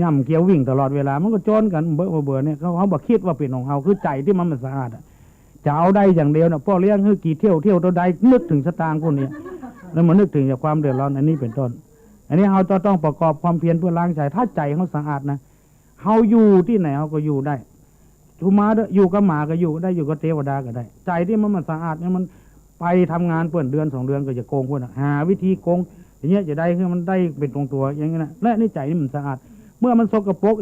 ย่ำเกียร์วิ่งตลอดเวลามันก็โจนกันเบื่อเนี่ยเขาบอกคิดว่าเป็นของเขาคือใจที่มันสะอาดจะเอาได้อย่างเดียวนะพ่อเลี้ยงคือกี่เที่ยวตัวใดนึกถึงสตางค์พวกนี้แล้วมันนึกถึงจากความเดือดร้อนอันนี้เป็นต้นอันนี้เราจะต้องประกอบความเพียรเพื่อล้างใจถ้าใจเขาสะอาดนะเขาอยู่ที่ไหนเขาก็อยู่ได้ทุมาอยู่กับหมาก็อยู่ได้อยู่กับเทวดาก็ได้ใจที่มันสะอาดเนี่ยมันไปทำงานเปิดเดือน2 เดือนก็จะโกงพวกน่ะหาวิธีโกงอย่างเงี้ยจะได้คือมันได้เป็นตรงตัวอย่างเงี้ยนะและนี่ใจนี่มันสะอาดเมื่อมันสกปรก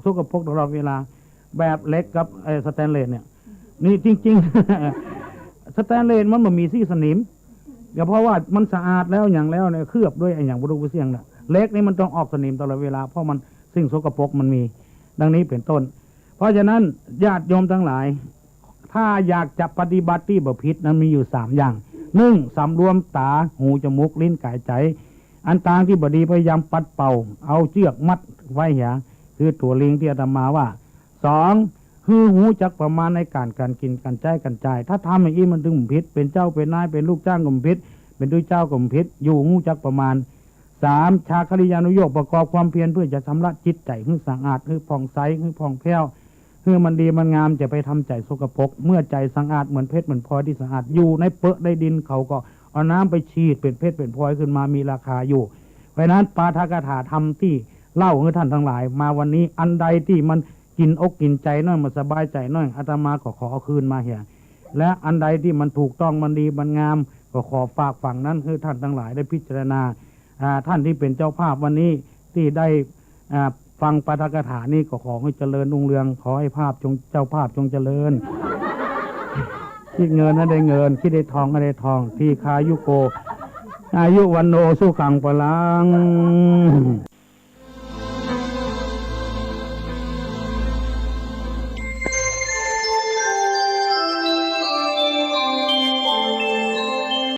สกปรกตลอดเวลาแบบเล็กกับสแตนเลสเนี่ยนี่จริงๆ สแตนเลสมันมีซี่สนิมเพราะว่ามันสะอาดแล้วอย่างแล้วเนี่ยเคลือบด้วยอย่างบรูเสียงน่ะเล็กนี่มันต้องออกสนิมตลอดเวลาเพราะมันสิ่งสกปรกมันมีดังนี้เป็นต้นเพราะฉะนั้นญาติโยมทั้งหลายถ้าอยากจะปฏิบัติที่บ่ผิดนั้นมีอยู่3อย่าง1สำรวมตาหูจมูกลิ้นกายใจอันต่างที่บดีพยายามปัดเป่าเอาเชือกมัดไว้อย่าคือตัวลิงที่อาตมาว่า2คือหูจักประมาณในการกินการใจกันจ่ายถ้าทำอย่างนี้มันถึงผิดเป็นเจ้าเป็นนายเป็นลูกจ้างก็ผิดเป็นด้วยเจ้าก็ผิดอยู่หูจักประมาณ3ชาคริยานุโยคประกอบความเพียรเพื่อจะชำระจิตใจให้สะอาดให้ผ่องใสให้ผ่องแผ้วคือมันดีมันงามจะไปทำใจสกปรกเมื่อใจสะอาดเหมือนเพชรเหมือนพลอยที่สะอาดอยู่ในเปลือกในดินเขาก็เอาน้ำไปฉีดเป็นเพชรเป็นพลอยขึ้นมามีราคาอยู่เพราะนั้นปาฐกถาธรรมที่เล่าให้ท่านทั้งหลายมาวันนี้อันใดที่มันกินอกกินใจน้อยมันสบายใจน้อยอาตมาก็ขอเอาคืนมาเหี่ยและอันใดที่มันถูกต้องมันดีมันงามก็ขอฝากฝั่งนั้นคือท่านทั้งหลายได้พิจารณาท่านที่เป็นเจ้าภาพวันนี้ที่ได้ฟังปาฐกถานี้ก็ขอให้เจริญรุ่งเรืองขอให้ภาพจงเจ้าภาพจงเจริญ คิดเงินให้ได้เงินคิดได้ทองให้ได้ทองที่คายุโกอายุวันโนสุขังพลัง